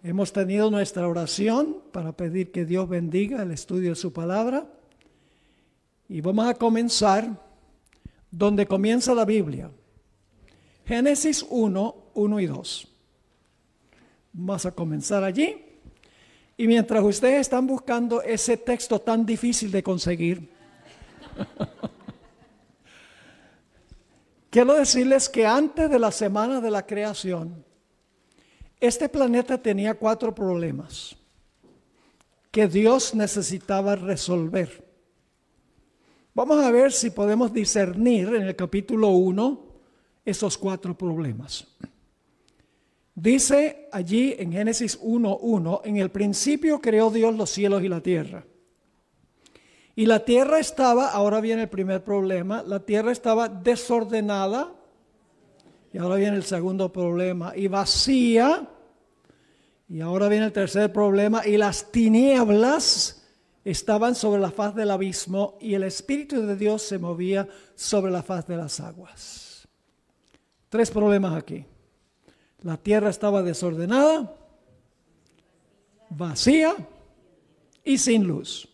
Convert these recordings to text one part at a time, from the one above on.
Hemos tenido nuestra oración para pedir que Dios bendiga el estudio de su palabra. Y vamos a comenzar donde comienza la Biblia. Génesis 1, 1 y 2. Vamos a comenzar allí. Y mientras ustedes están buscando ese texto tan difícil de conseguir, quiero decirles que antes de la semana de la creación, este planeta tenía 4 problemas que Dios necesitaba resolver. Vamos a ver si podemos discernir en el capítulo 1 esos 4 problemas. Dice allí en Génesis 1:1, en el principio creó Dios los cielos y la tierra. Y la tierra estaba, ahora viene el primer problema, la tierra estaba desordenada. Y ahora viene el segundo problema, y vacía. Y ahora viene el tercer problema, y las tinieblas estaban sobre la faz del abismo, y el Espíritu de Dios se movía sobre la faz de las aguas. 3 problemas aquí. La tierra estaba desordenada, vacía y sin luz.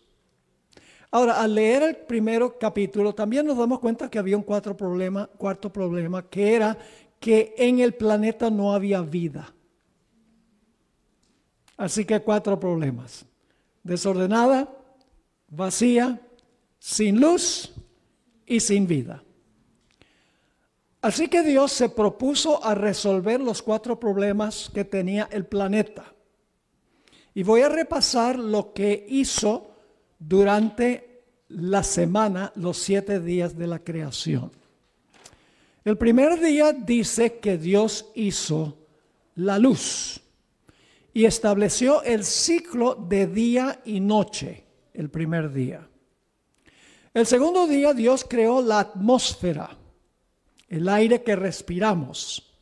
Ahora, al leer el primer capítulo, también nos damos cuenta que había un cuarto problema, que era que en el planeta no había vida. Así que 4 problemas: desordenada, vacía, sin luz y sin vida. Así que Dios se propuso a resolver los 4 problemas que tenía el planeta. Y voy a repasar lo que hizo durante la semana, los 7 días de la creación. El primer día dice que Dios hizo la luz y estableció el ciclo de día y noche, el primer día. El segundo día Dios creó la atmósfera, el aire que respiramos,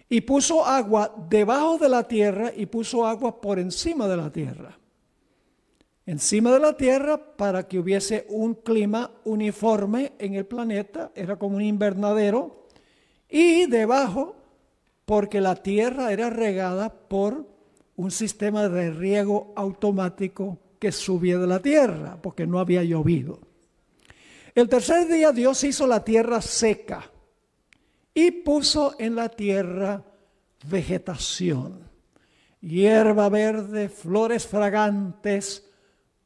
y puso agua debajo de la tierra y puso agua por encima de la tierra. Encima de la tierra para que hubiese un clima uniforme en el planeta, era como un invernadero, y debajo porque la tierra era regada por un sistema de riego automático que subía de la tierra, porque no había llovido. El tercer día Dios hizo la tierra seca y puso en la tierra vegetación, hierba verde, flores fragantes,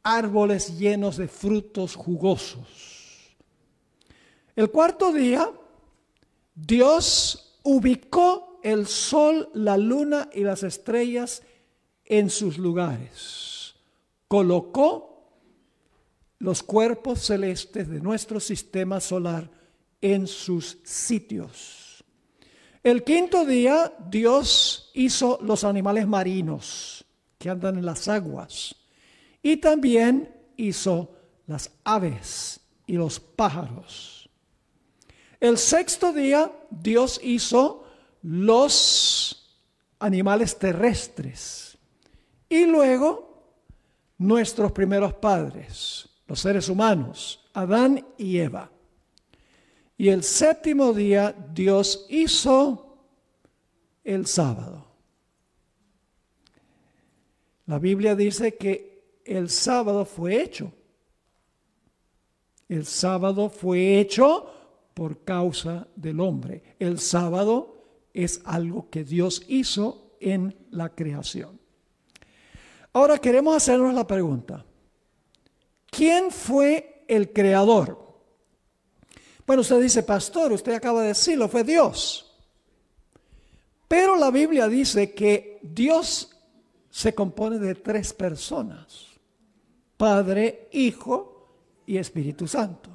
árboles llenos de frutos jugosos. El cuarto día, Dios ubicó el sol, la luna y las estrellas en sus lugares. Colocó los cuerpos celestes de nuestro sistema solar en sus sitios. El quinto día, Dios hizo los animales marinos que andan en las aguas. Y también hizo las aves y los pájaros. El sexto día, Dios hizo los animales terrestres. Y luego, nuestros primeros padres, los seres humanos, Adán y Eva. Y el séptimo día, Dios hizo el sábado. La Biblia dice que el sábado fue hecho. El sábado fue hecho por causa del hombre. El sábado es algo que Dios hizo en la creación. Ahora queremos hacernos la pregunta: ¿quién fue el creador? Bueno, usted dice, pastor, usted acaba de decirlo, fue Dios. Pero la Biblia dice que Dios se compone de 3 personas: Padre, Hijo y Espíritu Santo.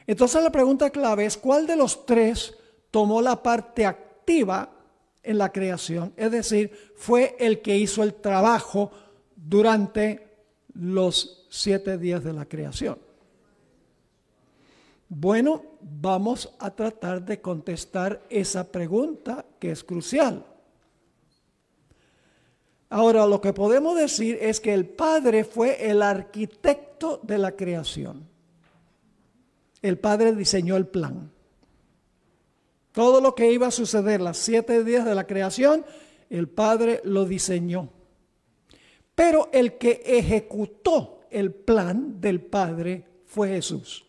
Entonces la pregunta clave es, ¿cuál de los 3 tomó la parte activa en la creación? Es decir, fue el que hizo el trabajo durante los 7 días de la creación. Bueno, vamos a tratar de contestar esa pregunta que es crucial. Ahora, lo que podemos decir es que el Padre fue el arquitecto de la creación. El Padre diseñó el plan. Todo lo que iba a suceder los 7 días de la creación, el Padre lo diseñó. Pero el que ejecutó el plan del Padre fue Jesús.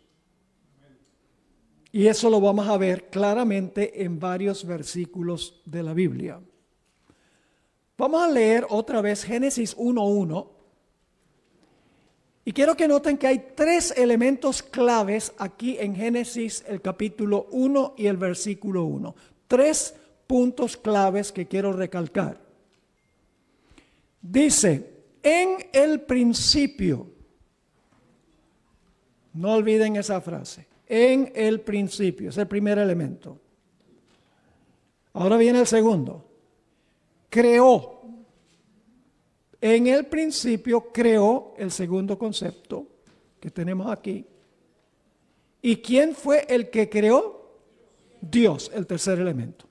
Y eso lo vamos a ver claramente en varios versículos de la Biblia. Vamos a leer otra vez Génesis 1:1. Y quiero que noten que hay 3 elementos claves aquí en Génesis, el capítulo 1 y el versículo 1. 3 puntos claves que quiero recalcar. Dice, en el principio, no olviden esa frase, en el principio, es el primer elemento. Ahora viene el segundo, creó. En el principio creó, el segundo concepto que tenemos aquí. ¿Y quién fue el que creó? Dios, el tercer elemento.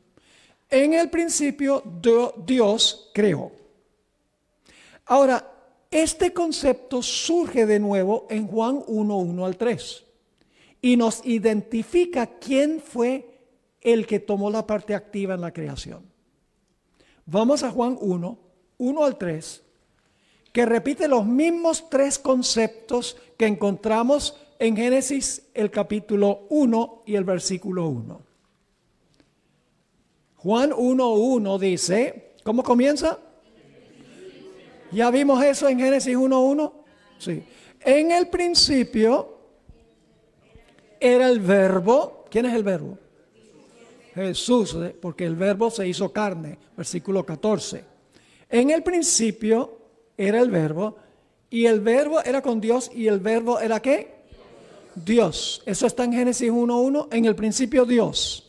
En el principio Dios creó. Ahora, este concepto surge de nuevo en Juan 1:1 al 3 y nos identifica quién fue el que tomó la parte activa en la creación. Vamos a Juan 1:1 al 3, que repite los mismos 3 conceptos que encontramos en Génesis el capítulo 1 y el versículo 1. Juan 1:1 dice, ¿cómo comienza? ¿Ya vimos eso en Génesis 1:1? Sí. En el principio era el verbo. ¿Quién es el verbo? Jesús, porque el verbo se hizo carne, versículo 14. En el principio era el verbo, y el verbo era con Dios, y el verbo era ¿qué? Dios. Eso está en Génesis 1:1, en el principio Dios.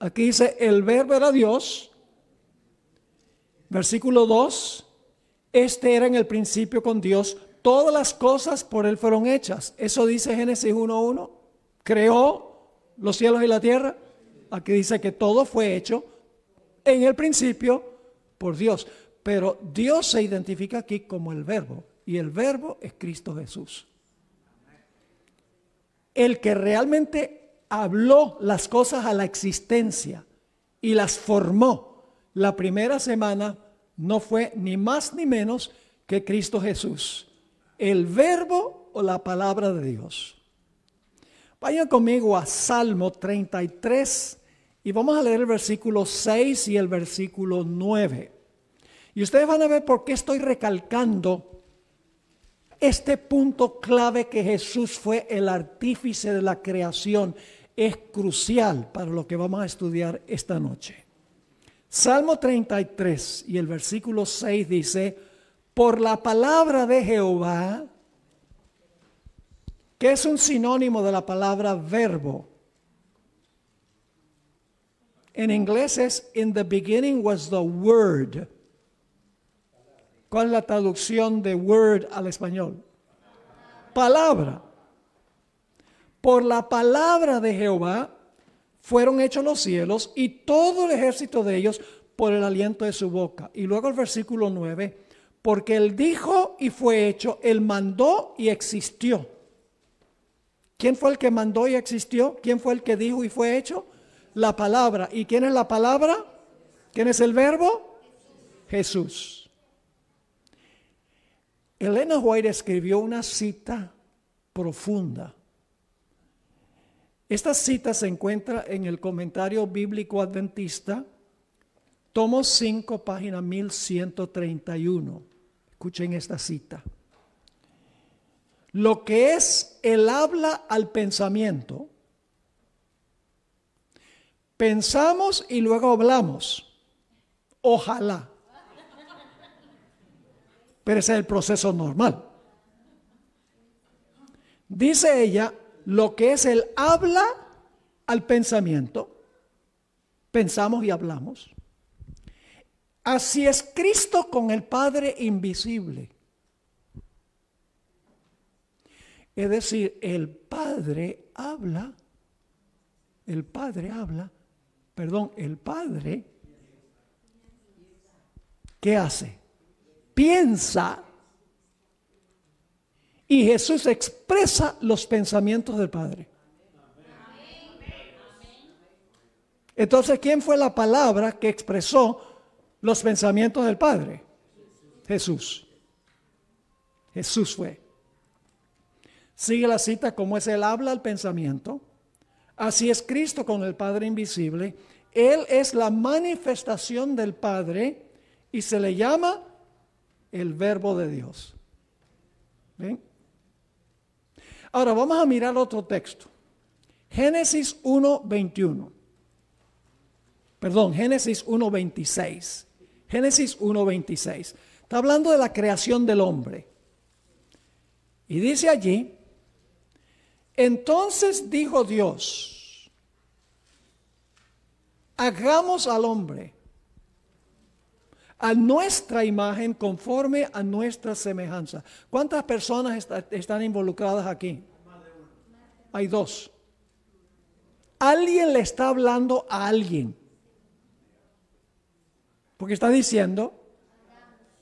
Aquí dice, el verbo era Dios. Versículo 2, este era en el principio con Dios, todas las cosas por Él fueron hechas. Eso dice Génesis 1:1, creó los cielos y la tierra. Aquí dice que todo fue hecho en el principio por Dios. Pero Dios se identifica aquí como el verbo, y el verbo es Cristo Jesús. El que realmente habló las cosas a la existencia y las formó la primera semana no fue ni más ni menos que Cristo Jesús, el verbo o la palabra de Dios. Vayan conmigo a Salmo 33 y vamos a leer el versículo 6 y el versículo 9. Y ustedes van a ver por qué estoy recalcando este punto clave, que Jesús fue el artífice de la creación. Es crucial para lo que vamos a estudiar esta noche. Salmo 33 y el versículo 6 dice, por la palabra de Jehová, que es un sinónimo de la palabra verbo. En inglés es, in the beginning was the word. ¿Cuál es la traducción de word al español? Palabra. Por la palabra de Jehová fueron hechos los cielos y todo el ejército de ellos por el aliento de su boca. Y luego el versículo 9, porque Él dijo y fue hecho, Él mandó y existió. ¿Quién fue el que mandó y existió? ¿Quién fue el que dijo y fue hecho? La palabra. ¿Y quién es la palabra? ¿Quién es el verbo? Jesús. Elena White escribió una cita profunda. Esta cita se encuentra en el Comentario Bíblico Adventista, tomo 5, página 1131. Escuchen esta cita. Lo que es el habla al pensamiento, pensamos y luego hablamos. Ojalá. Pero ese es el proceso normal. Dice ella, lo que es el habla al pensamiento, pensamos y hablamos. Así es Cristo con el Padre invisible. Es decir, el Padre, ¿qué hace? Piensa. Y Jesús expresa los pensamientos del Padre. Entonces, ¿quién fue la palabra que expresó los pensamientos del Padre? Jesús. Jesús fue. Sigue la cita, como es Él habla al pensamiento, así es Cristo con el Padre invisible. Él es la manifestación del Padre y se le llama el Verbo de Dios. ¿Ven? Ahora vamos a mirar otro texto. Génesis 1:21. Perdón, Génesis 1:26. Génesis 1:26. Está hablando de la creación del hombre. Y dice allí, entonces dijo Dios, hagamos al hombre a nuestra imagen, conforme a nuestra semejanza. ¿Cuántas personas están involucradas aquí? Hay dos. Alguien le está hablando a alguien. Porque está diciendo,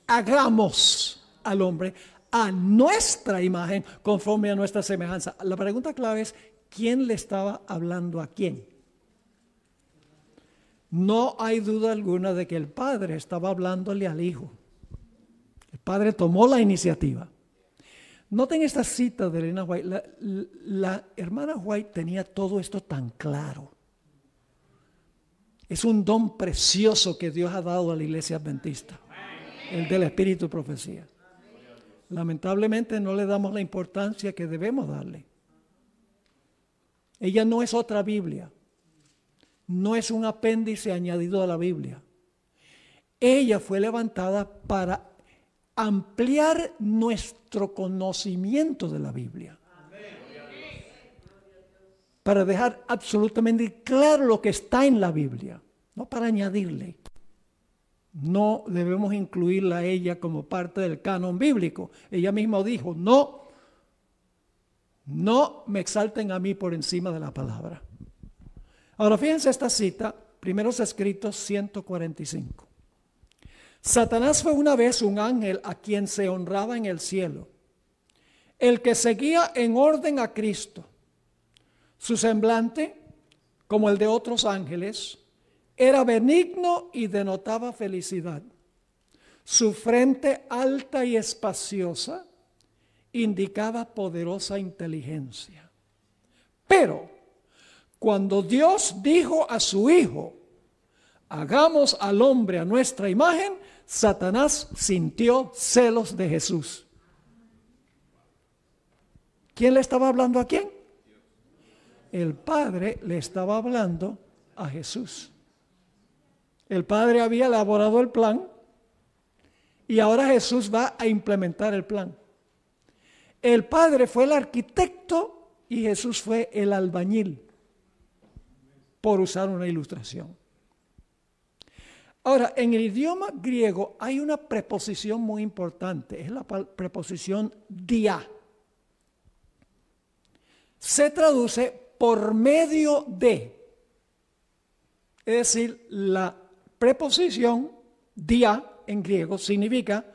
hagamos al hombre a nuestra imagen, conforme a nuestra semejanza. La pregunta clave es, ¿quién le estaba hablando a quién? No hay duda alguna de que el Padre estaba hablándole al Hijo. El Padre tomó la iniciativa. Noten esta cita de Elena White. La hermana White tenía todo esto tan claro. Es un don precioso que Dios ha dado a la iglesia adventista, el del espíritu y profecía. Lamentablemente no le damos la importancia que debemos darle. Ella no es otra Biblia. No es un apéndice añadido a la Biblia. Ella fue levantada para ampliar nuestro conocimiento de la Biblia. Para dejar absolutamente claro lo que está en la Biblia, no para añadirle. No debemos incluirla a ella como parte del canon bíblico. Ella misma dijo, no me exalten a mí por encima de la palabra. Ahora fíjense esta cita, Primeros Escritos 145. Satanás fue una vez un ángel a quien se honraba en el cielo, el que seguía en orden a Cristo. Su semblante, como el de otros ángeles, era benigno y denotaba felicidad. Su frente alta y espaciosa indicaba poderosa inteligencia. Pero cuando Dios dijo a su Hijo, hagamos al hombre a nuestra imagen, Satanás sintió celos de Jesús. ¿Quién le estaba hablando a quién? El Padre le estaba hablando a Jesús. El Padre había elaborado el plan y ahora Jesús va a implementar el plan. El Padre fue el arquitecto y Jesús fue el albañil, por usar una ilustración. Ahora, en el idioma griego hay una preposición muy importante, es la preposición dia. Se traduce por medio de. Es decir, la preposición dia en griego significa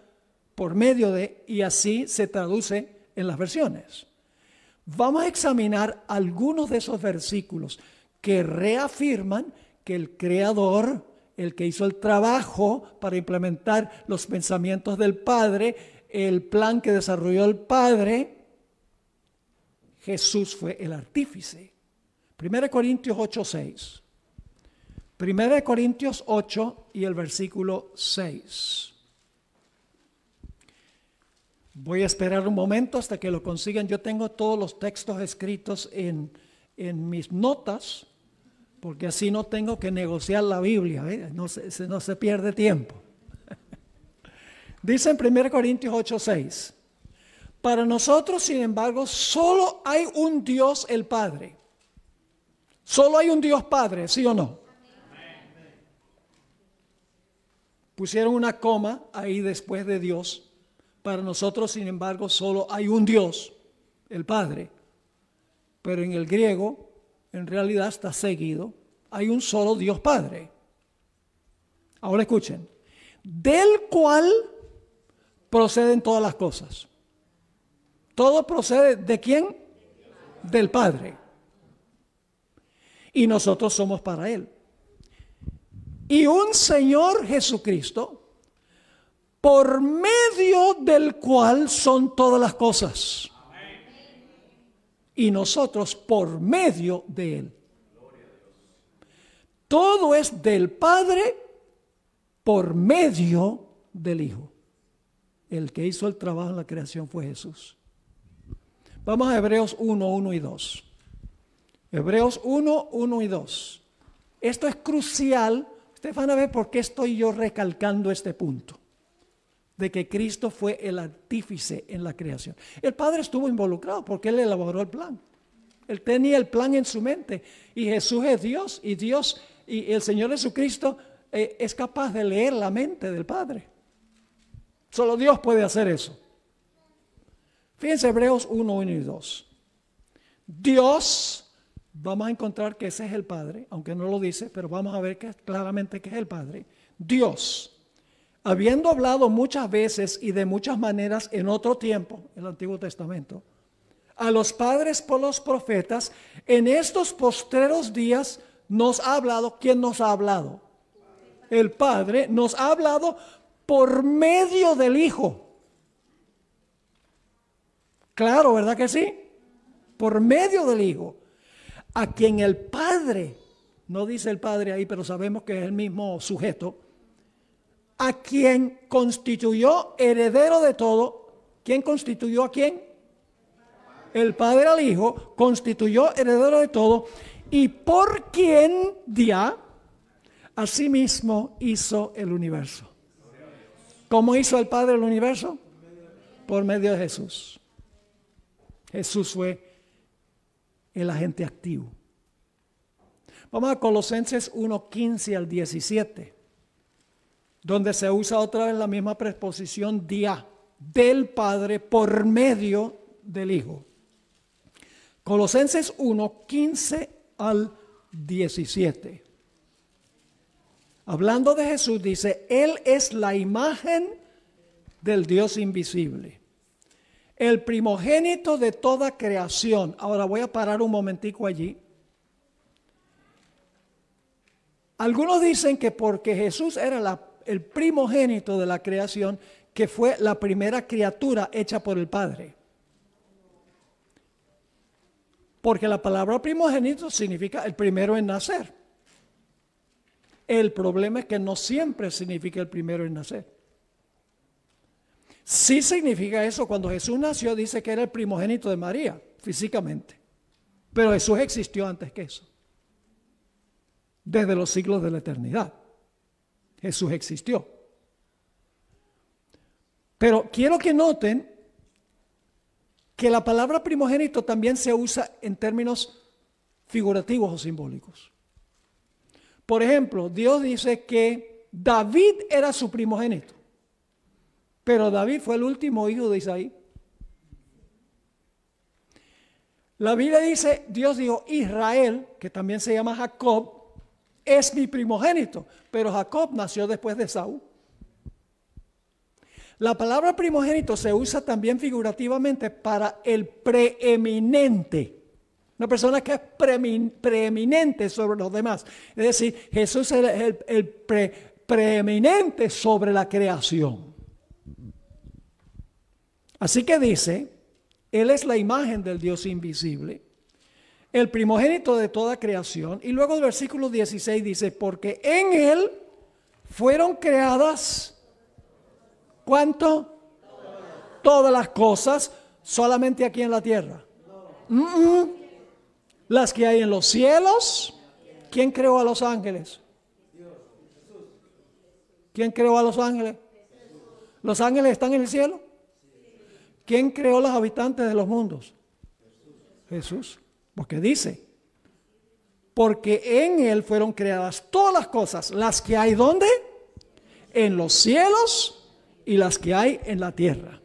por medio de, y así se traduce en las versiones. Vamos a examinar algunos de esos versículos que reafirman que el Creador, el que hizo el trabajo para implementar los pensamientos del Padre, el plan que desarrolló el Padre, Jesús fue el artífice. 1 Corintios 8:6. 1 Corintios 8 y el versículo 6. Voy a esperar un momento hasta que lo consigan. Yo tengo todos los textos escritos en mis notas, porque así no tengo que negociar la Biblia, ¿eh? No se pierde tiempo. Dice en 1 Corintios 8:6, para nosotros, sin embargo, solo hay un Dios el Padre. Solo hay un Dios Padre, ¿sí o no? Pusieron una coma ahí después de Dios. Para nosotros, sin embargo, solo hay un Dios, el Padre. Pero en el griego, en realidad está seguido. Hay un solo Dios Padre. Ahora escuchen. Del cual proceden todas las cosas. Todo procede ¿de quién? Del Padre. Y nosotros somos para Él. y un Señor Jesucristo, por medio del cual son todas las cosas. Y nosotros por medio de Él. Todo es del Padre por medio del Hijo. El que hizo el trabajo en la creación fue Jesús. Vamos a Hebreos 1, 1 y 2. Hebreos 1, 1 y 2. Esto es crucial. Ustedes van a ver por qué estoy yo recalcando este punto. De que Cristo fue el artífice en la creación. El Padre estuvo involucrado porque Él elaboró el plan. Él tenía el plan en su mente. Y Jesús es Dios. Y el Señor Jesucristo es capaz de leer la mente del Padre. Solo Dios puede hacer eso. Fíjense Hebreos 1, 1 y 2. Dios, vamos a encontrar que ese es el Padre, aunque no lo dice, pero vamos a ver claramente que es el Padre. Dios, habiendo hablado muchas veces y de muchas maneras en otro tiempo, el Antiguo Testamento, a los padres por los profetas, en estos postreros días nos ha hablado. ¿Quién nos ha hablado? El Padre nos ha hablado por medio del Hijo. Claro, ¿verdad que sí? Por medio del Hijo, a quien el Padre, no dice el Padre ahí, pero sabemos que es el mismo sujeto, a quien constituyó heredero de todo. ¿Quién constituyó a quién? El Padre al Hijo, constituyó heredero de todo, y por quien ya asimismo hizo el universo. ¿Cómo hizo el Padre el universo? Por medio de Jesús. Jesús fue el agente activo. Vamos a Colosenses 1, 15 al 17, donde se usa otra vez la misma preposición dia, del Padre por medio del Hijo. Colosenses 1, 15 al 17. Hablando de Jesús, dice, Él es la imagen del Dios invisible, el primogénito de toda creación. Ahora voy a parar un momentico allí. Algunos dicen que porque Jesús era el primogénito de la creación, que fue la primera criatura hecha por el Padre. Porque la palabra primogénito significa el primero en nacer. El problema es que no siempre significa el primero en nacer. Sí significa eso. Cuando Jesús nació, dice que era el primogénito de María, físicamente. Pero Jesús existió antes que eso. Desde los siglos de la eternidad. Jesús existió. Pero quiero que noten que la palabra primogénito también se usa en términos figurativos o simbólicos. Por ejemplo, Dios dice que David era su primogénito, pero David fue el último hijo de Isaí. La Biblia dice, Dios dijo, Israel, que también se llama Jacob, es mi primogénito, pero Jacob nació después de Saúl. La palabra primogénito se usa también figurativamente para el preeminente. Una persona que es preeminente sobre los demás. Es decir, Jesús es el preeminente sobre la creación. Así que dice, Él es la imagen del Dios invisible, el primogénito de toda creación. Y luego el versículo 16 dice, porque en Él fueron creadas... ¿Cuánto? Todas las cosas, solamente aquí en la tierra. Las que hay en los cielos. ¿Quién creó a los ángeles? ¿Quién creó a los ángeles? ¿Los ángeles están en el cielo? ¿Quién creó los habitantes de los mundos? Jesús. Porque dice, porque en Él fueron creadas todas las cosas, las que hay ¿dónde? En los cielos y las que hay en la tierra,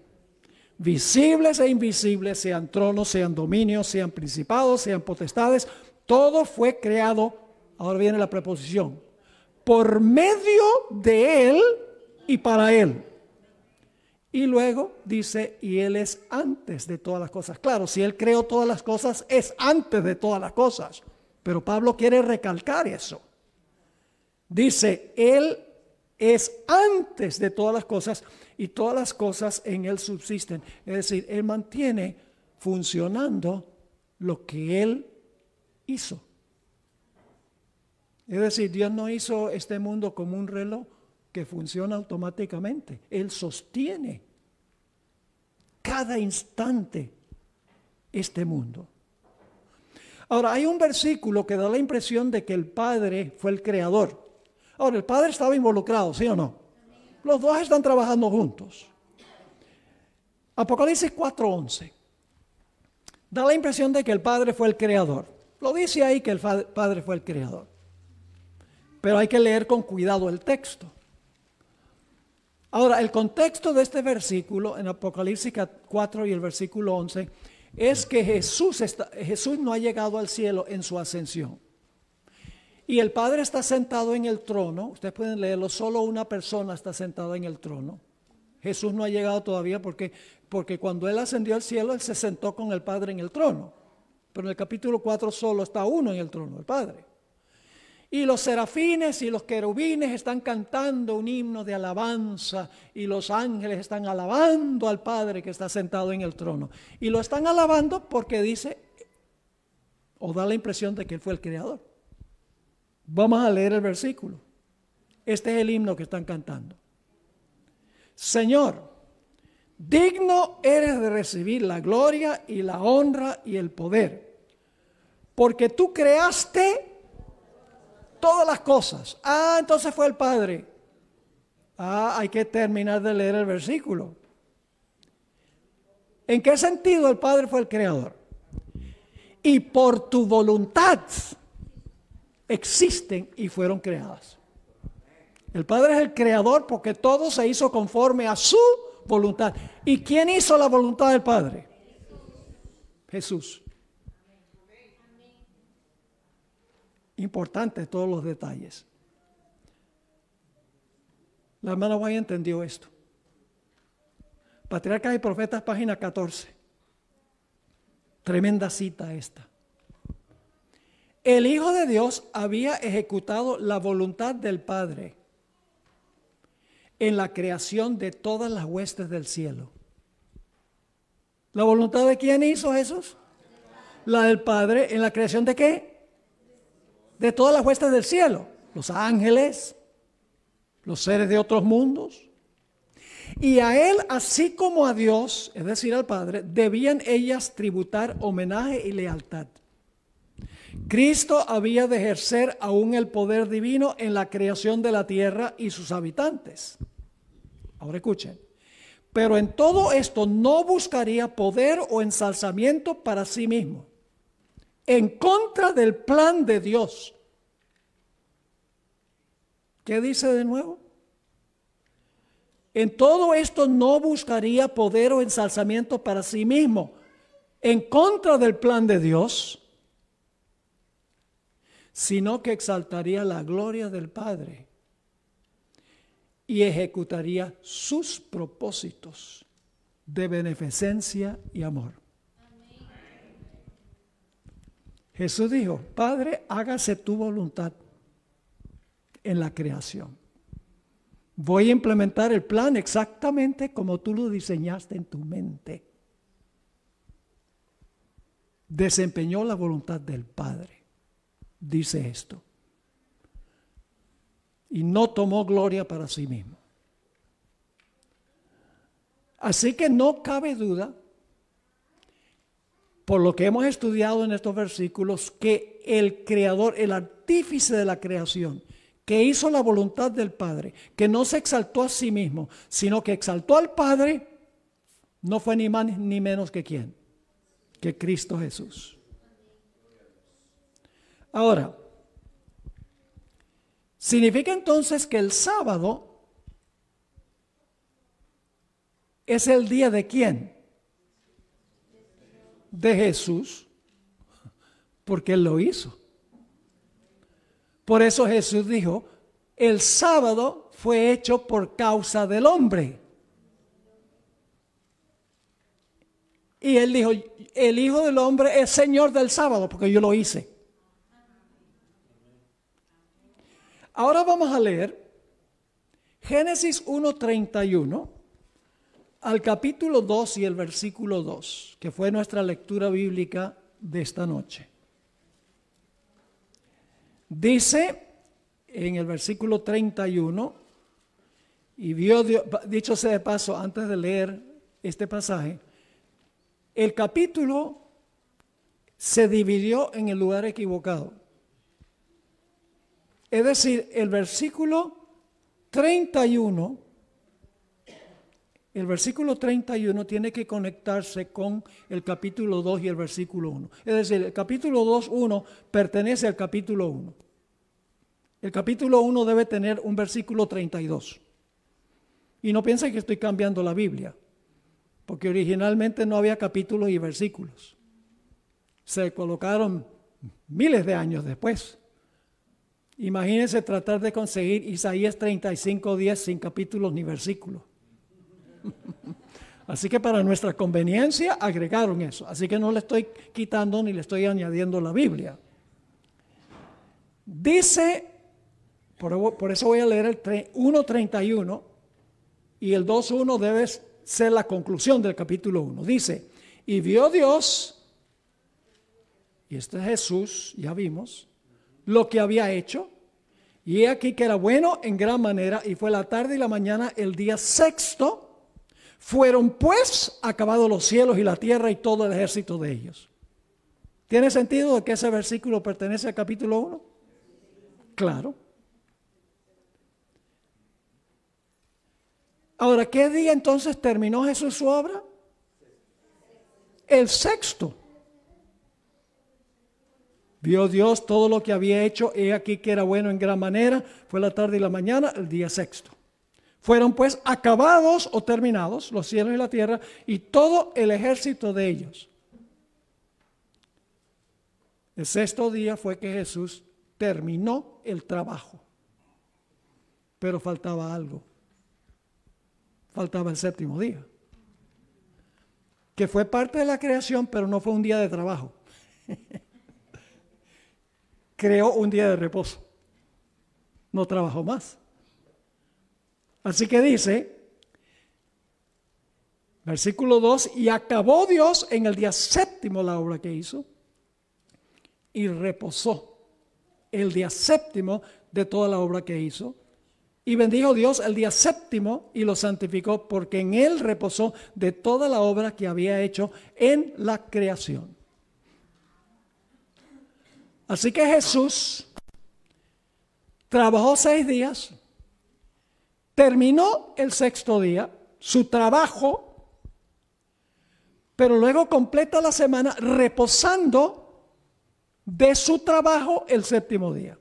visibles e invisibles, sean tronos, sean dominios, sean principados, sean potestades, todo fue creado, ahora viene la preposición, por medio de Él y para Él. Y luego dice, y Él es antes de todas las cosas. Claro, si Él creó todas las cosas, es antes de todas las cosas, pero Pablo quiere recalcar eso. Dice, Él es antes de todas las cosas y todas las cosas en Él subsisten. Es decir, Él mantiene funcionando lo que Él hizo. Es decir, Dios no hizo este mundo como un reloj que funciona automáticamente. Él sostiene cada instante este mundo. Ahora, hay un versículo que da la impresión de que el Padre fue el creador. Ahora, el Padre estaba involucrado, ¿sí o no? Los dos están trabajando juntos. Apocalipsis 4:11 da la impresión de que el Padre fue el creador. Lo dice ahí que el Padre fue el creador. Pero hay que leer con cuidado el texto. Ahora, el contexto de este versículo en Apocalipsis 4 y el versículo 11 es que Jesús no ha llegado al cielo en su ascensión. Y el Padre está sentado en el trono. Ustedes pueden leerlo, solo una persona está sentada en el trono. Jesús no ha llegado todavía porque cuando Él ascendió al cielo, Él se sentó con el Padre en el trono. Pero en el capítulo 4 solo está uno en el trono, el Padre. Y los serafines y los querubines están cantando un himno de alabanza y los ángeles están alabando al Padre que está sentado en el trono. Y lo están alabando porque dice, o da la impresión de que Él fue el creador. Vamos a leer el versículo. Este es el himno que están cantando. Señor, digno eres de recibir la gloria y la honra y el poder, porque tú creaste todas las cosas. Entonces fue el Padre. Hay que terminar de leer el versículo. ¿En qué sentido el Padre fue el creador? Y por tu voluntad existen y fueron creadas. El Padre es el creador porque todo se hizo conforme a su voluntad. ¿Y quién hizo la voluntad del Padre? Jesús. Importante todos los detalles. La hermana Guay entendió esto. Patriarcas y Profetas, página 14. Tremenda cita esta. El Hijo de Dios había ejecutado la voluntad del Padre en la creación de todas las huestes del cielo. ¿La voluntad de quién hizo Jesús? La del Padre. ¿En la creación de qué? De todas las huestes del cielo. Los ángeles, los seres de otros mundos. Y a Él, así como a Dios, es decir, al Padre, debían ellas tributar homenaje y lealtad. Cristo había de ejercer aún el poder divino en la creación de la tierra y sus habitantes. Ahora escuchen. Pero en todo esto no buscaría poder o ensalzamiento para sí mismo, en contra del plan de Dios. ¿Qué dice de nuevo? En todo esto no buscaría poder o ensalzamiento para sí mismo, en contra del plan de Dios, sino que exaltaría la gloria del Padre y ejecutaría sus propósitos de beneficencia y amor. Amén. Jesús dijo, Padre, hágase tu voluntad en la creación. Voy a implementar el plan exactamente como tú lo diseñaste en tu mente. Desempeñó la voluntad del Padre. Dice esto. Y no tomó gloria para sí mismo. Así que no cabe duda, por lo que hemos estudiado en estos versículos, que el creador, el artífice de la creación, que hizo la voluntad del Padre, que no se exaltó a sí mismo, sino que exaltó al Padre, no fue ni más ni menos que quién, que Cristo Jesús. Ahora, significa entonces que el sábado es el día de quién? De Jesús, porque Él lo hizo. Por eso Jesús dijo, el sábado fue hecho por causa del hombre. Y Él dijo, el Hijo del Hombre es Señor del sábado, porque yo lo hice. Ahora vamos a leer Génesis 1:31 al capítulo 2 y el versículo 2, que fue nuestra lectura bíblica de esta noche. Dice en el versículo 31, y vio Dios, dicho sea de paso, antes de leer este pasaje, el capítulo se dividió en el lugar equivocado. Es decir, el versículo 31 tiene que conectarse con el capítulo 2 y el versículo 1. Es decir, el capítulo 2:1 pertenece al capítulo 1. El capítulo 1 debe tener un versículo 32. Y no piensen que estoy cambiando la Biblia, porque originalmente no había capítulos y versículos. Se colocaron miles de años después. Imagínense tratar de conseguir Isaías 35:10 sin capítulos ni versículos. Así que para nuestra conveniencia agregaron eso. Así que no le estoy quitando ni le estoy añadiendo la Biblia. Dice, por eso voy a leer el 1:31 y el 2:1 debe ser la conclusión del capítulo 1. Dice, y vio Dios, y este es Jesús, ya vimos, lo que había hecho, y he aquí que era bueno en gran manera, y fue la tarde y la mañana el día sexto. Fueron pues acabados los cielos y la tierra y todo el ejército de ellos. ¿Tiene sentido de que ese versículo pertenece al capítulo 1? Claro. Ahora, ¿qué día entonces terminó Jesús su obra? El sexto. Vio Dios todo lo que había hecho, he aquí que era bueno en gran manera, fue la tarde y la mañana, el día sexto. Fueron pues acabados o terminados los cielos y la tierra y todo el ejército de ellos. El sexto día fue que Jesús terminó el trabajo, pero faltaba algo. Faltaba el séptimo día, que fue parte de la creación, pero no fue un día de trabajo. Creó un día de reposo. No trabajó más. Así que dice, versículo 2, y acabó Dios en el día séptimo la obra que hizo y reposó el día séptimo de toda la obra que hizo. Y bendijo Dios el día séptimo y lo santificó porque en él reposó de toda la obra que había hecho en la creación. Así que Jesús trabajó 6 días, terminó el sexto día, su trabajo, pero luego completa la semana reposando de su trabajo el séptimo día.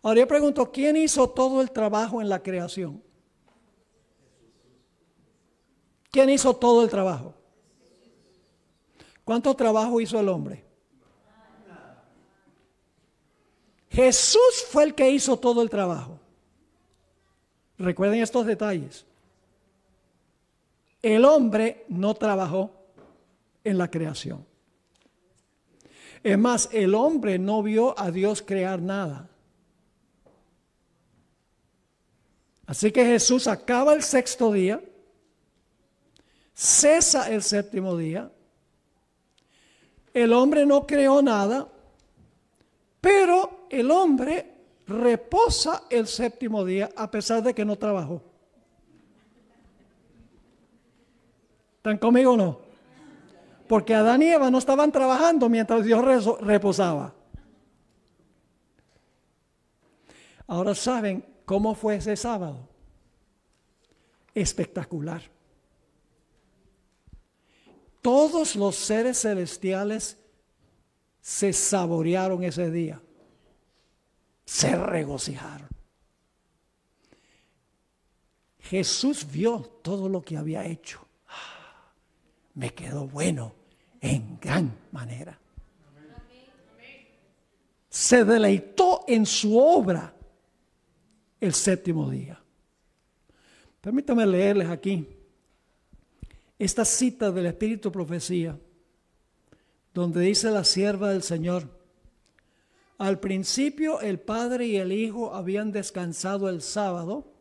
Ahora yo pregunto, ¿quién hizo todo el trabajo en la creación? ¿Quién hizo todo el trabajo? ¿Cuánto trabajo hizo el hombre? Jesús fue el que hizo todo el trabajo. Recuerden estos detalles. El hombre no trabajó en la creación. Es más, el hombre no vio a Dios crear nada. Así que Jesús acaba el sexto día, cesa el séptimo día. El hombre no creó nada, pero el hombre reposa el séptimo día a pesar de que no trabajó. ¿Están conmigo o no? Porque Adán y Eva no estaban trabajando mientras Dios reposaba. Ahora saben cómo fue ese sábado. Espectacular. Todos los seres celestiales se saborearon ese día. Se regocijaron. Jesús vio todo lo que había hecho. Me quedó bueno en gran manera. Se deleitó en su obra el séptimo día. Permítanme leerles aquí esta cita del Espíritu Profecía, donde dice la sierva del Señor: Al principio el Padre y el Hijo habían descansado el sábado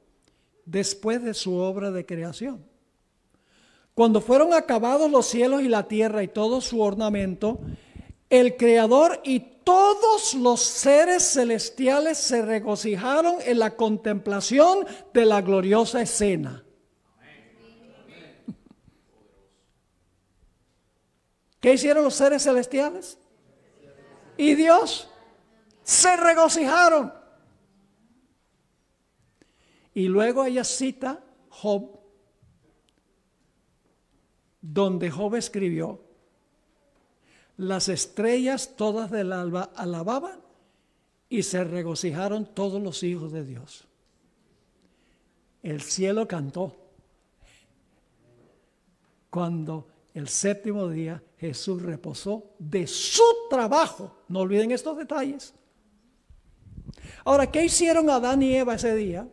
después de su obra de creación. Cuando fueron acabados los cielos y la tierra y todo su ornamento, el Creador y todos los seres celestiales se regocijaron en la contemplación de la gloriosa escena. ¿Qué hicieron los seres celestiales? Y Dios se regocijaron. Y luego ella cita Job, donde Job escribió: las estrellas todas del alba alababan y se regocijaron todos los hijos de Dios. El cielo cantó cuando el séptimo día Jesús reposó de su trabajo. No olviden estos detalles. Ahora, ¿qué hicieron Adán y Eva ese día?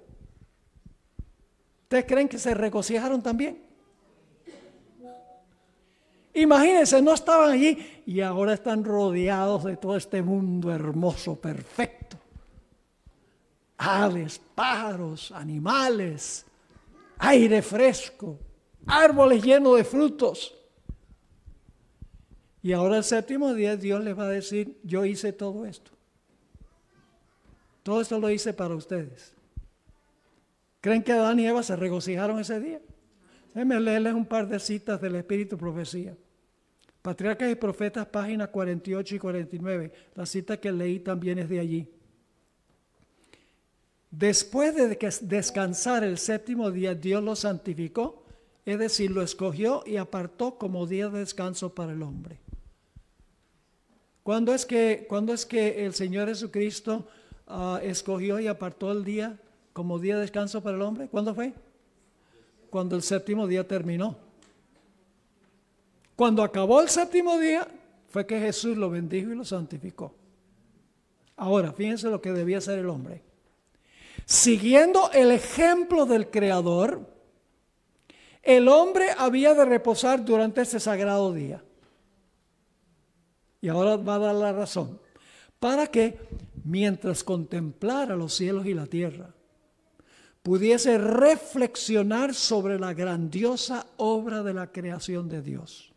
¿Ustedes creen que se regocijaron también? Imagínense, no estaban allí y ahora están rodeados de todo este mundo hermoso, perfecto. Aves, pájaros, animales, aire fresco, árboles llenos de frutos. Y ahora el séptimo día Dios les va a decir: yo hice todo esto. Todo esto lo hice para ustedes. ¿Creen que Adán y Eva se regocijaron ese día? Déjenme leerles un par de citas del Espíritu Profecía. Patriarcas y Profetas, páginas 48 y 49. La cita que leí también es de allí. Después de descansar el séptimo día, Dios lo santificó, es decir, lo escogió y apartó como día de descanso para el hombre. ¿Cuándo es que el Señor Jesucristo escogió y apartó el día como día de descanso para el hombre? ¿Cuándo fue? Cuando el séptimo día terminó. Cuando acabó el séptimo día, fue que Jesús lo bendijo y lo santificó. Ahora, fíjense lo que debía hacer el hombre. Siguiendo el ejemplo del Creador, el hombre había de reposar durante ese sagrado día. Y ahora va a dar la razón. Para que, mientras contemplara los cielos y la tierra, pudiese reflexionar sobre la grandiosa obra de la creación de Dios.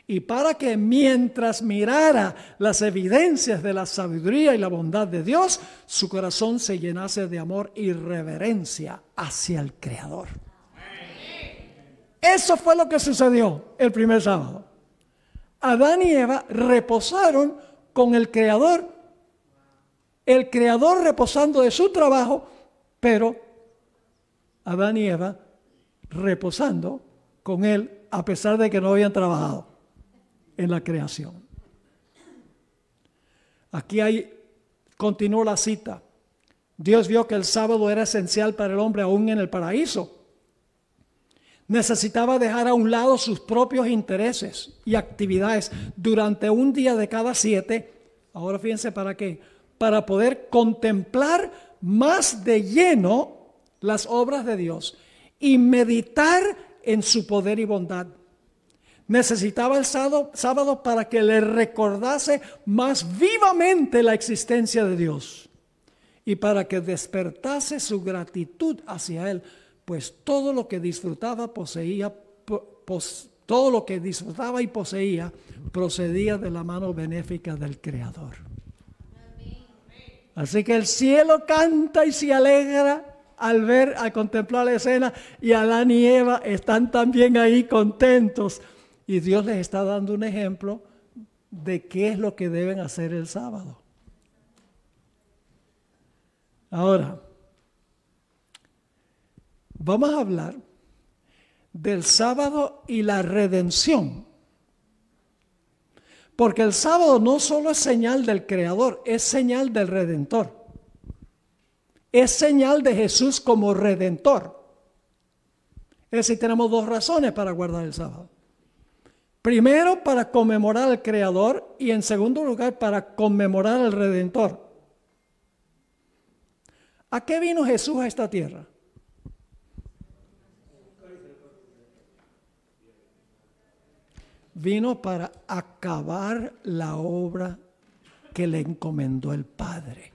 Y para que mientras mirara las evidencias de la sabiduría y la bondad de Dios, su corazón se llenase de amor y reverencia hacia el Creador. Eso fue lo que sucedió el primer sábado. Adán y Eva reposaron con el Creador reposando de su trabajo, pero Adán y Eva reposando con Él a pesar de que no habían trabajado en la creación. Aquí continúa la cita. Dios vio que el sábado era esencial para el hombre aún en el paraíso. Necesitaba dejar a un lado sus propios intereses y actividades durante un día de cada 7. Ahora fíjense para qué. Para poder contemplar más de lleno las obras de Dios y meditar en su poder y bondad. Necesitaba el sábado para que le recordase más vivamente la existencia de Dios y para que despertase su gratitud hacia Él, pues todo lo que disfrutaba y poseía procedía de la mano benéfica del Creador. Así que el cielo canta y se alegra al contemplar la escena, y Adán y Eva están también ahí contentos. Y Dios les está dando un ejemplo de qué es lo que deben hacer el sábado. Ahora, vamos a hablar del sábado y la redención. Porque el sábado no solo es señal del Creador, es señal del Redentor. Es señal de Jesús como Redentor. Es decir, tenemos dos razones para guardar el sábado. Primero, para conmemorar al Creador, y en segundo lugar, para conmemorar al Redentor. ¿A qué vino Jesús a esta tierra? Vino para acabar la obra que le encomendó el Padre.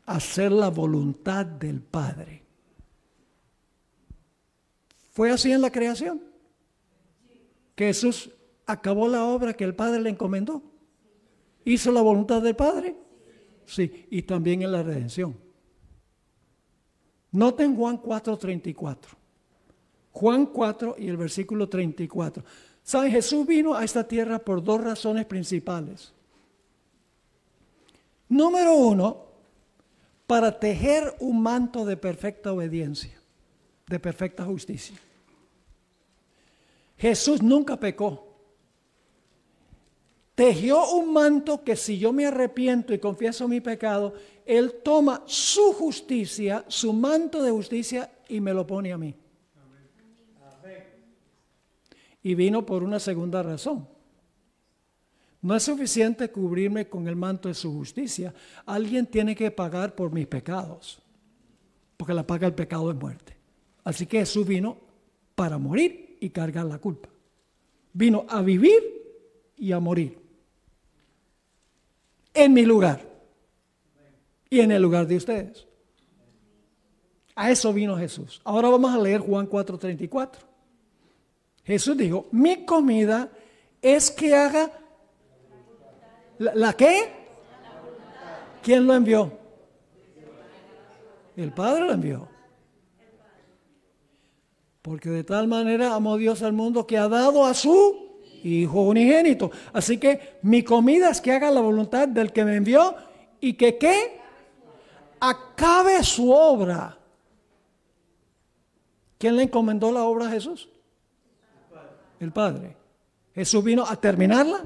Hacer la voluntad del Padre. ¿Fue así en la creación? Que Jesús acabó la obra que el Padre le encomendó. ¿Hizo la voluntad del Padre? Sí, y también en la redención. Noten Juan 4:34. Juan 4 y el versículo 34. ¿Saben? Jesús vino a esta tierra por dos razones principales. Número uno, para tejer un manto de perfecta obediencia, de perfecta justicia. Jesús nunca pecó. Tejió un manto que si yo me arrepiento y confieso mi pecado, Él toma su justicia, su manto de justicia y me lo pone a mí. Y vino por una segunda razón. No es suficiente cubrirme con el manto de su justicia. Alguien tiene que pagar por mis pecados, porque la paga del pecado es muerte. Así que Jesús vino para morir y cargar la culpa. Vino a vivir y a morir. En mi lugar. Y en el lugar de ustedes. A eso vino Jesús. Ahora vamos a leer Juan 4:34. Jesús dijo, mi comida es que haga... ¿La qué? ¿Quién lo envió? El Padre lo envió. Porque de tal manera amó Dios al mundo que ha dado a su Hijo unigénito. Así que mi comida es que haga la voluntad del que me envió y que ¿qué? Acabe su obra. ¿Quién le encomendó la obra a Jesús? El Padre. ¿Jesús vino a terminarla?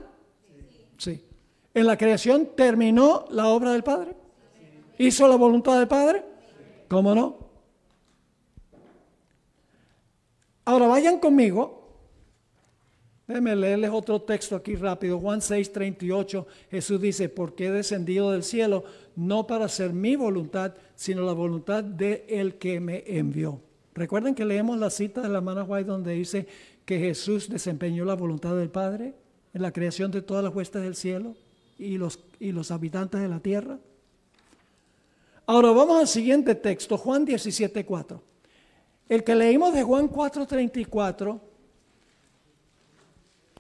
Sí. ¿En la creación terminó la obra del Padre? ¿Hizo la voluntad del Padre? ¿Cómo no? Ahora vayan conmigo. Déjenme leerles otro texto aquí rápido. Juan 6:38. Jesús dice, porque he descendido del cielo, no para hacer mi voluntad, sino la voluntad de el que me envió. Recuerden que leemos la cita de la hermana White donde dice que Jesús desempeñó la voluntad del Padre en la creación de todas las huestes del cielo y los habitantes de la tierra. Ahora vamos al siguiente texto, Juan 17:4. El que leímos de Juan 4:34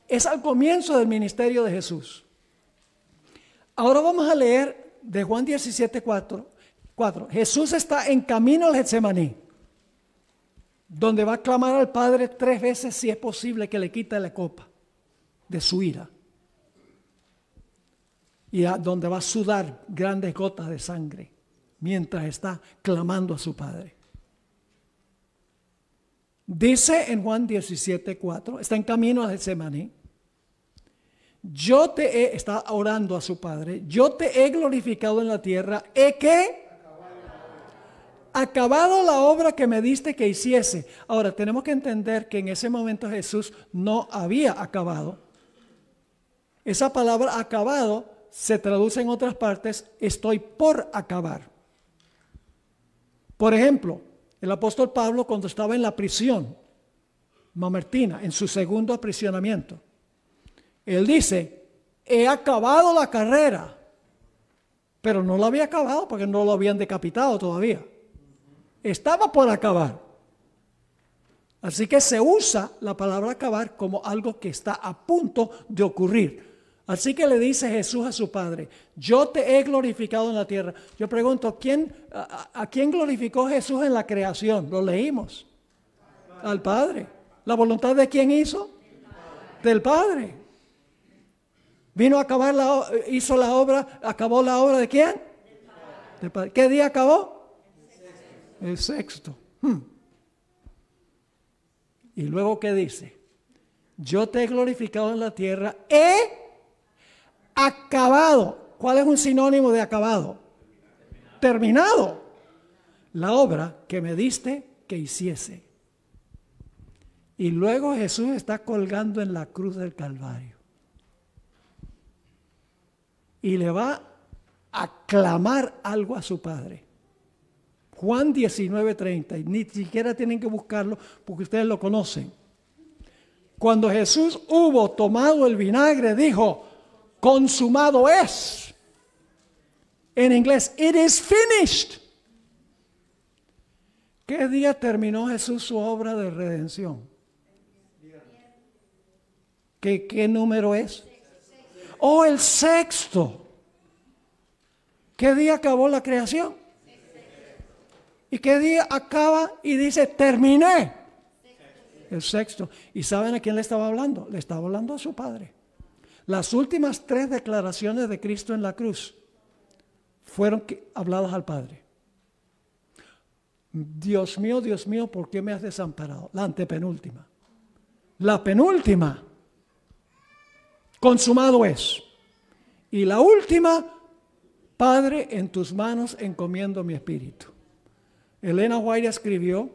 es al comienzo del ministerio de Jesús. Ahora vamos a leer de Juan 17:4. Jesús está en camino al Getsemaní, donde va a clamar al Padre 3 veces si es posible que le quite la copa de su ira. Y donde va a sudar grandes gotas de sangre mientras está clamando a su Padre. Dice en Juan 17:4, está en camino al Getsemaní. Está orando a su Padre, yo te he glorificado en la tierra, ¿he qué? Acabado la obra que me diste que hiciese. Ahora, tenemos que entender que en ese momento Jesús no había acabado. Esa palabra acabado se traduce en otras partes, estoy por acabar. Por ejemplo, el apóstol Pablo cuando estaba en la prisión mamertina, en su segundo aprisionamiento, él dice, he acabado la carrera, pero no lo había acabado porque no lo habían decapitado todavía. Estaba por acabar. Así que se usa la palabra acabar como algo que está a punto de ocurrir. Así que le dice Jesús a su Padre, yo te he glorificado en la tierra. Yo pregunto, ¿a quién glorificó Jesús en la creación? Lo leímos. Al Padre. ¿La voluntad de quién hizo? Del Padre. Vino a acabar hizo la obra, acabó la obra ¿de quién? Del Padre. ¿Qué día acabó? El sexto. Y luego ¿qué dice? Yo te he glorificado en la tierra, he acabado. ¿Cuál es un sinónimo de acabado? Terminado. La obra que me diste que hiciese. Y luego Jesús está colgando en la cruz del Calvario. Y le va a clamar algo a su Padre. Juan 19:30, ni siquiera tienen que buscarlo porque ustedes lo conocen. Cuando Jesús hubo tomado el vinagre, dijo, consumado es. En inglés, it is finished. ¿Qué día terminó Jesús su obra de redención? ¿Qué número es? Oh, el sexto. ¿Qué día acabó la creación? ¿Y qué día acaba y dice, terminé? El sexto. ¿Y saben a quién le estaba hablando? Le estaba hablando a su Padre. Las últimas 3 declaraciones de Cristo en la cruz fueron habladas al Padre. Dios mío, ¿por qué me has desamparado? La antepenúltima. La penúltima. Consumado es. Y la última, Padre, en tus manos encomiendo mi espíritu. Elena White escribió,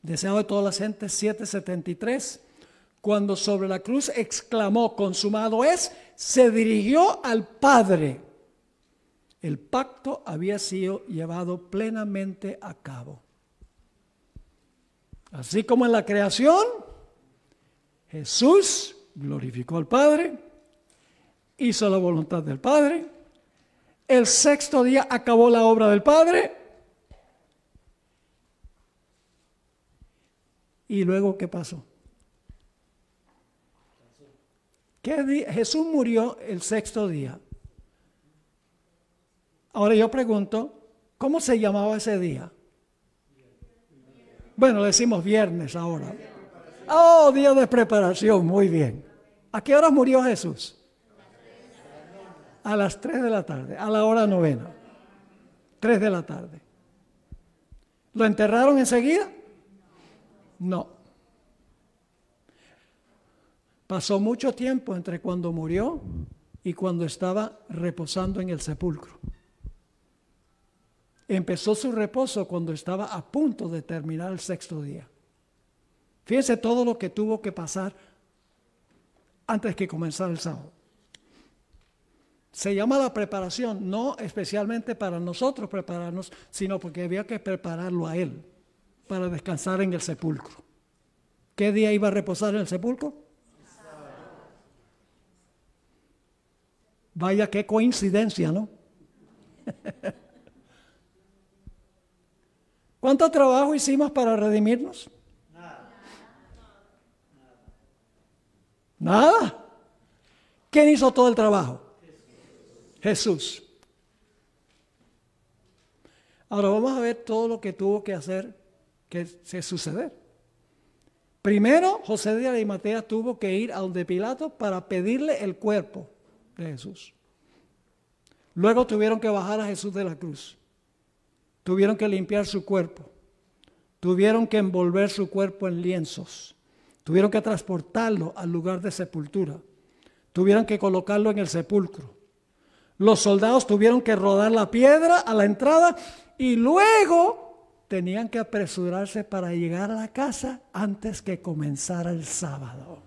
Deseado de todas las gentes, 7:73, cuando sobre la cruz exclamó, consumado es, se dirigió al Padre. El pacto había sido llevado plenamente a cabo. Así como en la creación, Jesús glorificó al Padre, hizo la voluntad del Padre, el sexto día acabó la obra del Padre, y luego ¿qué pasó? Jesús murió el sexto día. Ahora yo pregunto, ¿cómo se llamaba ese día? Bueno, decimos viernes ahora. Oh, día de preparación, muy bien. ¿A qué hora murió Jesús? A las 3 de la tarde, a la hora novena. 3 de la tarde. ¿Lo enterraron enseguida? No. Pasó mucho tiempo entre cuando murió y cuando estaba reposando en el sepulcro. Empezó su reposo cuando estaba a punto de terminar el sexto día. Fíjense todo lo que tuvo que pasar antes que comenzara el sábado. Se llama la preparación, no especialmente para nosotros prepararnos, sino porque había que prepararlo a Él para descansar en el sepulcro. ¿Qué día iba a reposar en el sepulcro? Vaya qué coincidencia, ¿no? ¿Cuánto trabajo hicimos para redimirnos? Nada. ¿Quién hizo todo el trabajo? Jesús. Ahora vamos a ver todo lo que tuvo que hacer, que se suceder. Primero, José de Arimatea tuvo que ir a donde Pilato para pedirle el cuerpo de Jesús. Luego tuvieron que bajar a Jesús de la cruz. Tuvieron que limpiar su cuerpo. Tuvieron que envolver su cuerpo en lienzos. Tuvieron que transportarlo al lugar de sepultura. Tuvieron que colocarlo en el sepulcro. Los soldados tuvieron que rodar la piedra a la entrada y luego tenían que apresurarse para llegar a la casa antes que comenzara el sábado.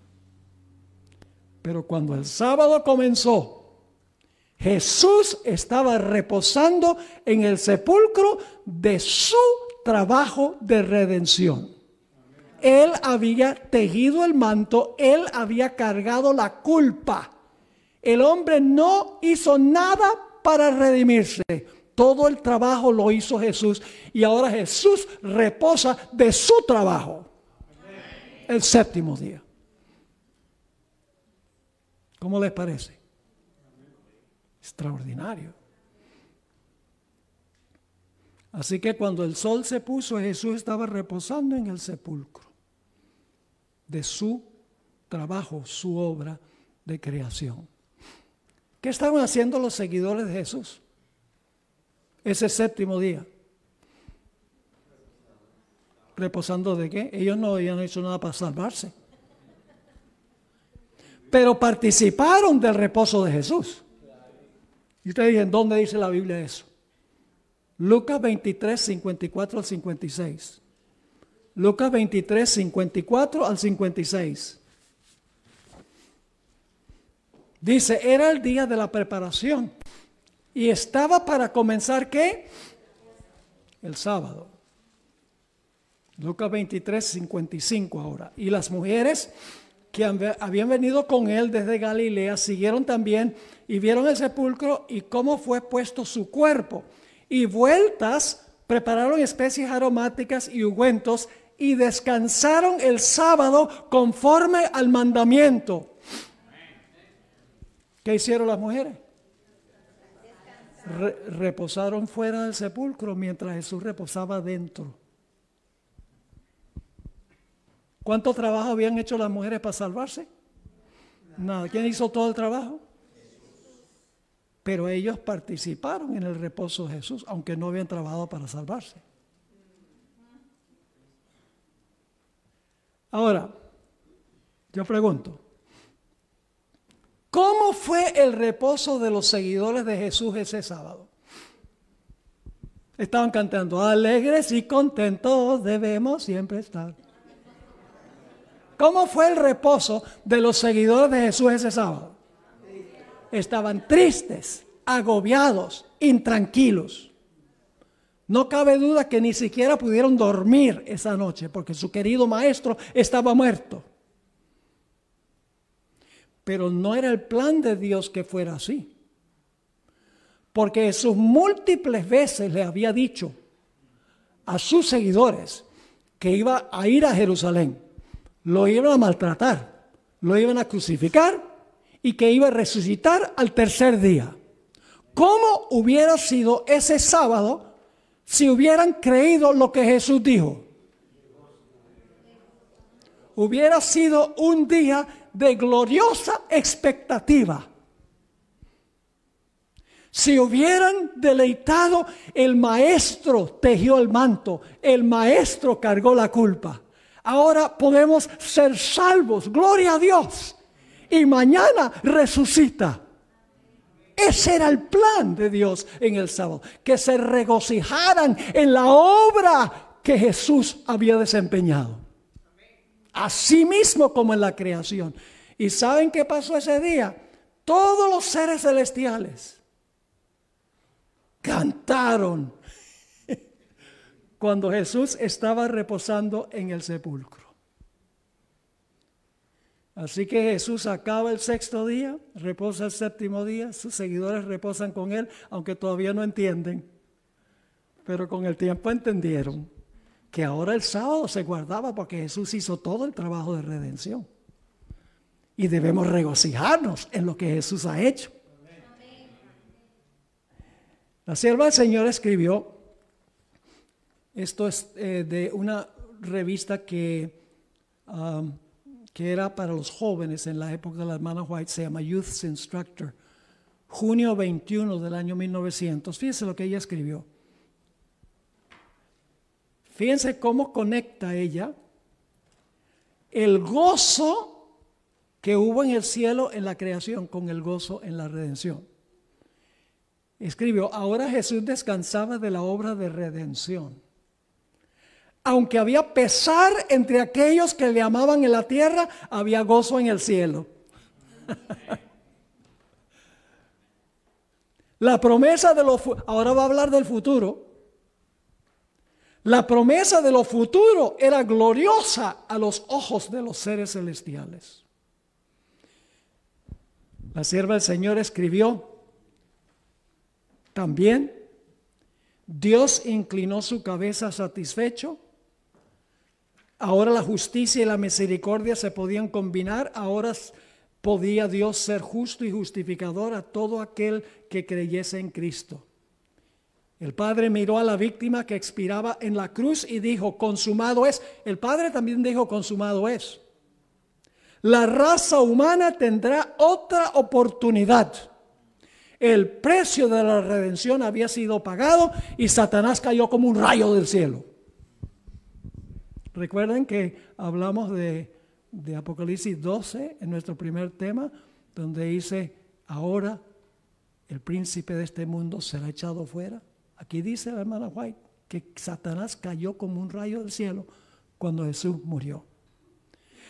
Pero cuando el sábado comenzó, Jesús estaba reposando en el sepulcro de su trabajo de redención. Él había tejido el manto, él había cargado la culpa. El hombre no hizo nada para redimirse. Todo el trabajo lo hizo Jesús y ahora Jesús reposa de su trabajo. El séptimo día. ¿Cómo les parece? Extraordinario. Así que cuando el sol se puso, Jesús estaba reposando en el sepulcro de su trabajo, su obra de creación. ¿Qué estaban haciendo los seguidores de Jesús ese séptimo día? ¿Reposando de qué? Ellos no habían hecho nada para salvarse. Pero participaron del reposo de Jesús. Y ustedes dicen, ¿dónde dice la Biblia eso? Lucas 23, 54 al 56. Lucas 23, 54 al 56. Dice, era el día de la preparación y estaba para comenzar, ¿qué? El sábado. Lucas 23, 55 ahora. Y las mujeres que habían venido con él desde Galilea siguieron también y vieron el sepulcro y cómo fue puesto su cuerpo. Y vueltas prepararon especies aromáticas y ungüentos y descansaron el sábado conforme al mandamiento. ¿Qué hicieron las mujeres? Reposaron fuera del sepulcro mientras Jesús reposaba dentro. ¿Cuánto trabajo habían hecho las mujeres para salvarse? Nada. ¿Quién hizo todo el trabajo? Pero ellos participaron en el reposo de Jesús, aunque no habían trabajado para salvarse. Ahora, yo pregunto, ¿cómo fue el reposo de los seguidores de Jesús ese sábado? Estaban cantando, alegres y contentos debemos siempre estar. ¿Cómo fue el reposo de los seguidores de Jesús ese sábado? Estaban tristes, agobiados, intranquilos. No cabe duda que ni siquiera pudieron dormir esa noche porque su querido maestro estaba muerto. Pero no era el plan de Dios que fuera así. Porque Jesús múltiples veces le había dicho a sus seguidores que iba a ir a Jerusalén. Lo iban a maltratar, lo iban a crucificar y que iba a resucitar al tercer día. ¿Cómo hubiera sido ese sábado si hubieran creído lo que Jesús dijo? Hubiera sido un día de gloriosa expectativa. Si hubieran deleitado, el maestro tejió el manto, el maestro cargó la culpa. Ahora podemos ser salvos, gloria a Dios. Y mañana resucita. Ese era el plan de Dios en el sábado, que se regocijaran en la obra que Jesús había desempeñado. Así mismo como en la creación. ¿Y saben qué pasó ese día? Todos los seres celestiales cantaron cuando Jesús estaba reposando en el sepulcro. Así que Jesús acaba el sexto día, reposa el séptimo día, sus seguidores reposan con él, aunque todavía no entienden. Pero con el tiempo entendieron que ahora el sábado se guardaba porque Jesús hizo todo el trabajo de redención. Y debemos regocijarnos en lo que Jesús ha hecho. La sierva del Señor escribió, esto es de una revista que era para los jóvenes en la época de la hermana White, se llama Youth's Instructor, junio 21 del año 1900. Fíjense lo que ella escribió. Fíjense cómo conecta ella el gozo que hubo en el cielo en la creación con el gozo en la redención. Escribió, ahora Jesús descansaba de la obra de redención. Aunque había pesar entre aquellos que le amaban en la tierra, había gozo en el cielo. La promesa de ahora va a hablar del futuro. La promesa de lo futuro era gloriosa a los ojos de los seres celestiales. La sierva del Señor escribió también, Dios inclinó su cabeza satisfecho. Ahora la justicia y la misericordia se podían combinar. Ahora podía Dios ser justo y justificador a todo aquel que creyese en Cristo. El Padre miró a la víctima que expiraba en la cruz y dijo, consumado es. El Padre también dijo, consumado es. La raza humana tendrá otra oportunidad. El precio de la redención había sido pagado y Satanás cayó como un rayo del cielo. Recuerden que hablamos de Apocalipsis 12 en nuestro primer tema, donde dice, ahora el príncipe de este mundo será echado fuera. Aquí dice la hermana White que Satanás cayó como un rayo del cielo cuando Jesús murió.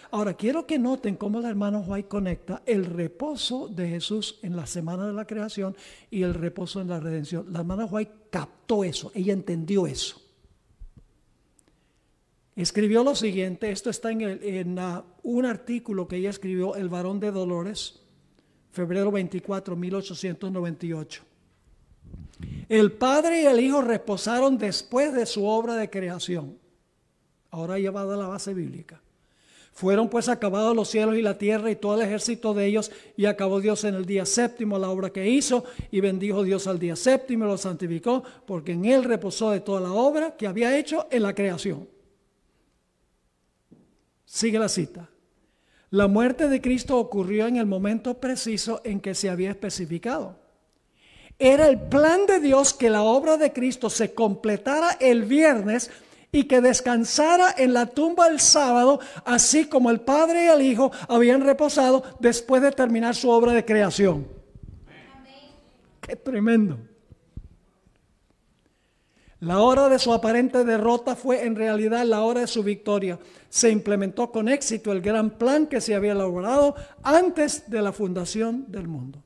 Ahora, quiero que noten cómo la hermana White conecta el reposo de Jesús en la semana de la creación y el reposo en la redención. La hermana White captó eso, ella entendió eso. escribió lo siguiente. Esto está en un artículo que ella escribió, El varón de Dolores, febrero 24, 1898. El Padre y el Hijo reposaron después de su obra de creación. Ahora llevada a la base bíblica. Fueron pues acabados los cielos y la tierra y todo el ejército de ellos, y acabó Dios en el día séptimo la obra que hizo, y bendijo Dios al día séptimo y lo santificó, porque en él reposó de toda la obra que había hecho en la creación. Sigue la cita. La muerte de Cristo ocurrió en el momento preciso en que se había especificado. Era el plan de Dios que la obra de Cristo se completara el viernes y que descansara en la tumba el sábado, así como el Padre y el Hijo habían reposado después de terminar su obra de creación. Amén. ¡Qué tremendo! La hora de su aparente derrota fue en realidad la hora de su victoria. Se implementó con éxito el gran plan que se había elaborado antes de la fundación del mundo.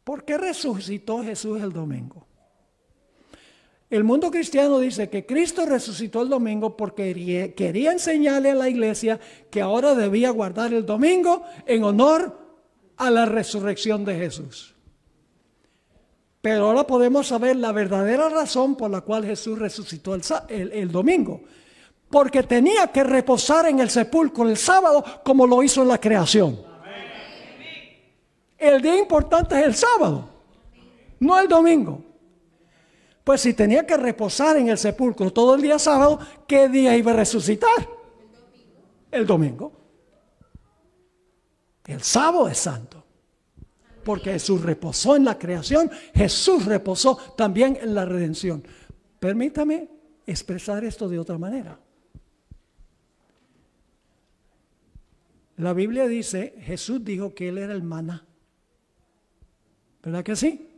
¿Por qué resucitó Jesús el domingo? El mundo cristiano dice que Cristo resucitó el domingo porque quería enseñarle a la iglesia que ahora debía guardar el domingo en honor a la resurrección de Jesús. Pero ahora podemos saber la verdadera razón por la cual Jesús resucitó el domingo. Porque tenía que reposar en el sepulcro el sábado como lo hizo en la creación. El día importante es el sábado, no el domingo. Pues si tenía que reposar en el sepulcro todo el día sábado, ¿qué día iba a resucitar? El domingo. El sábado es santo. Porque Jesús reposó en la creación, Jesús reposó también en la redención. Permítame expresar esto de otra manera. La Biblia dice, Jesús dijo que Él era el maná. ¿Verdad que sí?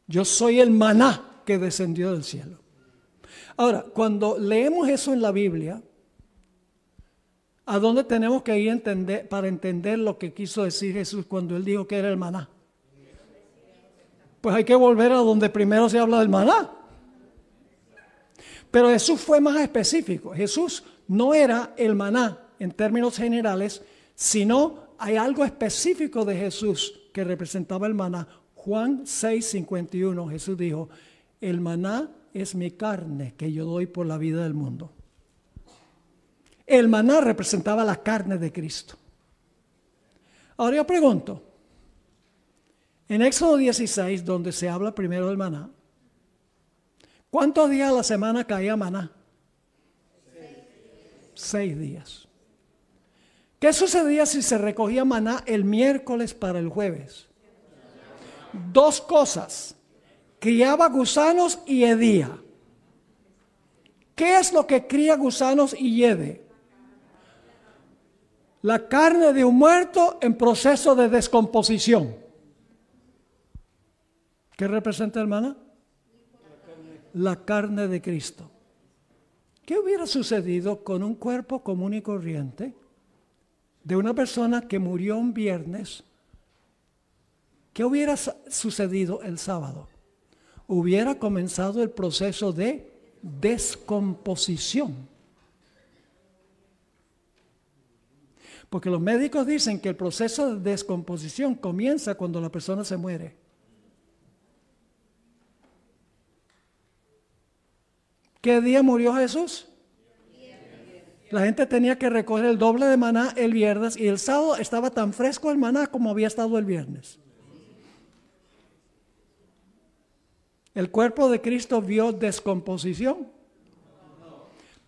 Yo soy el maná que descendió del cielo. Ahora, cuando leemos eso en la Biblia, ¿a dónde tenemos que ir para entender lo que quiso decir Jesús cuando Él dijo que era el maná? Pues hay que volver a donde primero se habla del maná. Pero Jesús fue más específico. Jesús no era el maná en términos generales, sino hay algo específico de Jesús que representaba el maná. Juan 6:51, Jesús dijo, el maná es mi carne que yo doy por la vida del mundo. El maná representaba la carne de Cristo. Ahora yo pregunto, en Éxodo 16, donde se habla primero del maná, ¿cuántos días a la semana caía maná? 6 días. ¿Qué sucedía si se recogía maná el miércoles para el jueves? 2 cosas, criaba gusanos y hedía. ¿Qué es lo que cría gusanos y hiede? La carne de un muerto en proceso de descomposición. ¿Qué representa el maná? La carne de Cristo. ¿Qué hubiera sucedido con un cuerpo común y corriente de una persona que murió un viernes? ¿Qué hubiera sucedido el sábado? Hubiera comenzado el proceso de descomposición. Porque los médicos dicen que el proceso de descomposición comienza cuando la persona se muere. ¿Qué día murió Jesús? La gente tenía que recoger el doble de maná el viernes y el sábado estaba tan fresco el maná como había estado el viernes. ¿El cuerpo de Cristo vio descomposición?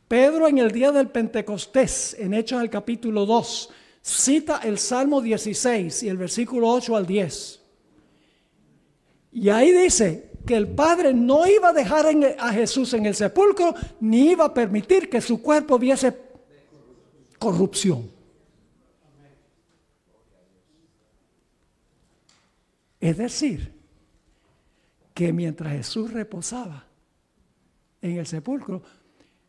Pedro en el día del Pentecostés, en Hechos del capítulo 2, cita el Salmo 16 y el versículo 8 al 10. Y ahí dice que el Padre no iba a dejar a Jesús en el sepulcro, ni iba a permitir que su cuerpo viese corrupción. Es decir, que mientras Jesús reposaba en el sepulcro,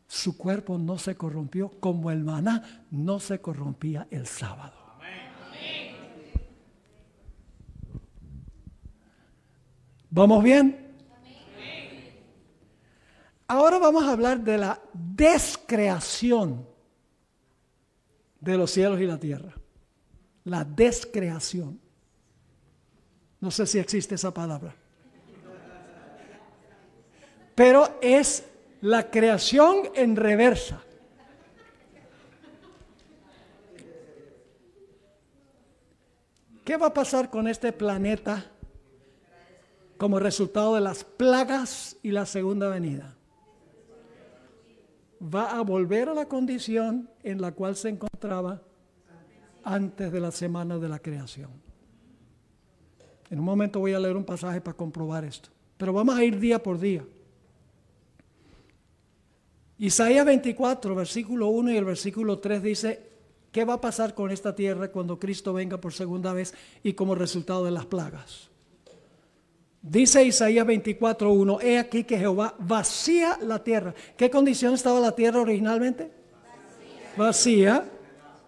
su cuerpo no se corrompió como el maná no se corrompía el sábado. Amén. ¿Vamos bien? Amén. Ahora vamos a hablar de la descreación de los cielos y la tierra. La descreación. No sé si existe esa palabra. Pero es la creación en reversa. ¿Qué va a pasar con este planeta como resultado de las plagas y la segunda venida? Va a volver a la condición en la cual se encontraba antes de la semana de la creación. En un momento voy a leer un pasaje para comprobar esto, pero vamos a ir día por día. Isaías 24, versículo 1 y el versículo 3 dice: ¿qué va a pasar con esta tierra cuando Cristo venga por segunda vez y como resultado de las plagas? Dice Isaías 24:1, he aquí que Jehová vacía la tierra. ¿Qué condición estaba la tierra originalmente? Vacía.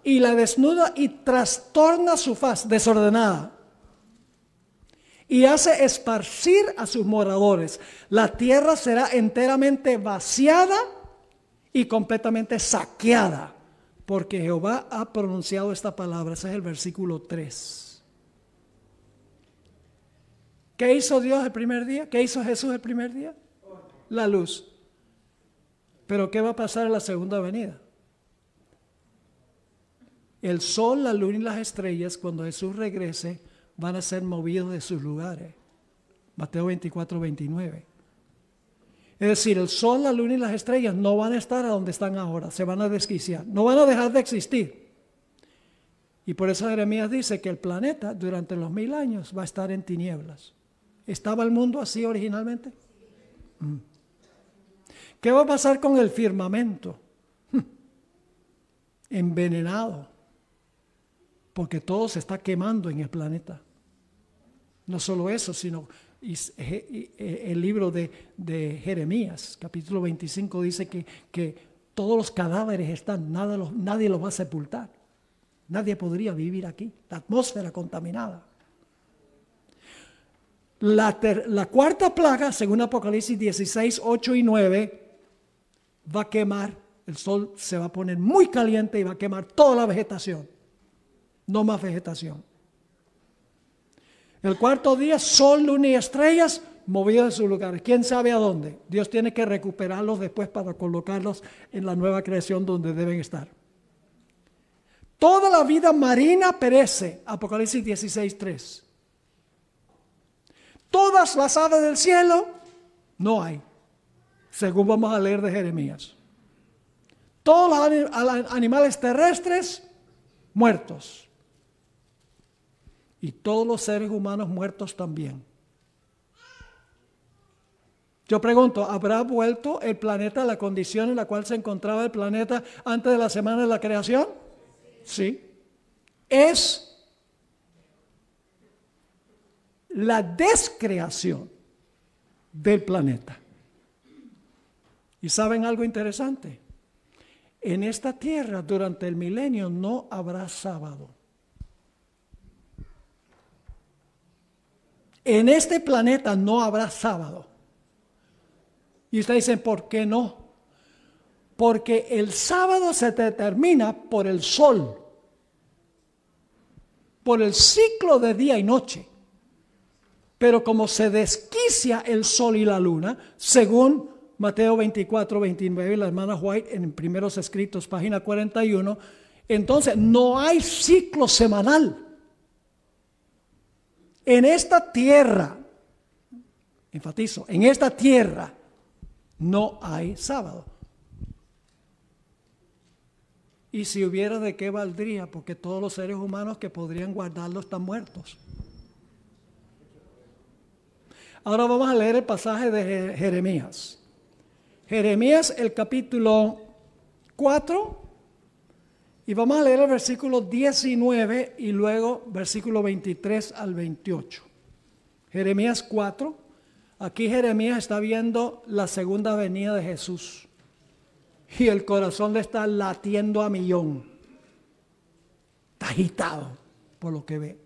Y la desnuda y trastorna su faz, desordenada. Y hace esparcir a sus moradores. La tierra será enteramente vaciada y completamente saqueada, porque Jehová ha pronunciado esta palabra. Ese es el versículo 3. ¿Qué hizo Dios el primer día? ¿Qué hizo Jesús el primer día? La luz. Pero ¿qué va a pasar en la segunda venida? El sol, la luna y las estrellas, cuando Jesús regrese, van a ser movidos de sus lugares. Mateo 24:29. Es decir, el sol, la luna y las estrellas no van a estar a donde están ahora, se van a desquiciar, no van a dejar de existir. Y por eso Jeremías dice que el planeta durante los 1000 años va a estar en tinieblas. ¿Estaba el mundo así originalmente? ¿Qué va a pasar con el firmamento? Envenenado, porque todo se está quemando en el planeta. No solo eso, sino el libro de Jeremías, capítulo 25, dice que todos los cadáveres están, nadie los va a sepultar. Nadie podría vivir aquí. La atmósfera contaminada. La cuarta plaga, según Apocalipsis 16, 8 y 9, va a quemar, el sol se va a poner muy caliente y va a quemar toda la vegetación. No más vegetación. El cuarto día, sol, luna y estrellas movidos de sus lugares. ¿Quién sabe a dónde? Dios tiene que recuperarlos después para colocarlos en la nueva creación donde deben estar. Toda la vida marina perece. Apocalipsis 16, 3. Todas las aves del cielo no hay, según vamos a leer de Jeremías. Todos los animales terrestres muertos. Y todos los seres humanos muertos también. Yo pregunto, ¿habrá vuelto el planeta a la condición en la cual se encontraba el planeta antes de la semana de la creación? Sí. Es la descreación del planeta. ¿Y saben algo interesante? En esta tierra durante el milenio no habrá sábado. En este planeta no habrá sábado. Y ustedes dicen, ¿por qué no? Porque el sábado se determina por el sol, por el ciclo de día y noche. Pero como se desquicia el sol y la luna, según Mateo 24, 29, la hermana White en Primeros Escritos, página 41, entonces no hay ciclo semanal. En esta tierra, enfatizo, en esta tierra no hay sábado. Y si hubiera, ¿de qué valdría? Porque todos los seres humanos que podrían guardarlo están muertos. Ahora vamos a leer el pasaje de Jeremías. Jeremías, el capítulo 4, y vamos a leer el versículo 19 y luego versículo 23 al 28. Jeremías 4, aquí Jeremías está viendo la segunda venida de Jesús y el corazón le está latiendo a millón. Está agitado por lo que ve.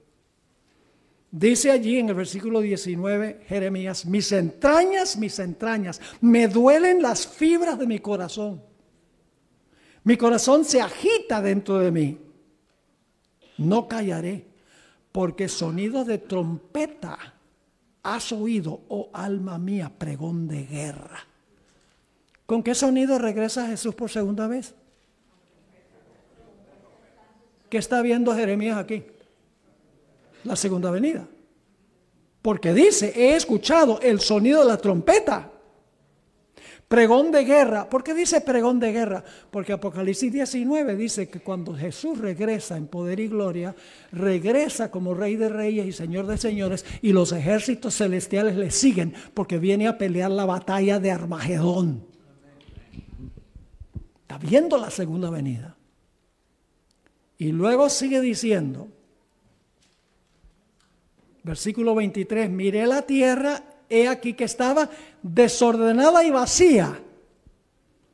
Dice allí en el versículo 19, Jeremías, mis entrañas, me duelen las fibras de mi corazón. Mi corazón se agita dentro de mí. No callaré, porque sonido de trompeta has oído, oh alma mía, pregón de guerra. ¿Con qué sonido regresa Jesús por segunda vez? ¿Qué está viendo Jeremías aquí? La segunda venida. Porque dice, he escuchado el sonido de la trompeta. Pregón de guerra. ¿Por qué dice pregón de guerra? Porque Apocalipsis 19 dice que cuando Jesús regresa en poder y gloria, regresa como Rey de Reyes y Señor de Señores, y los ejércitos celestiales le siguen porque viene a pelear la batalla de Armagedón. Está viendo la segunda venida. Y luego sigue diciendo, versículo 23, miré la tierra, he aquí que estaba desordenada y vacía.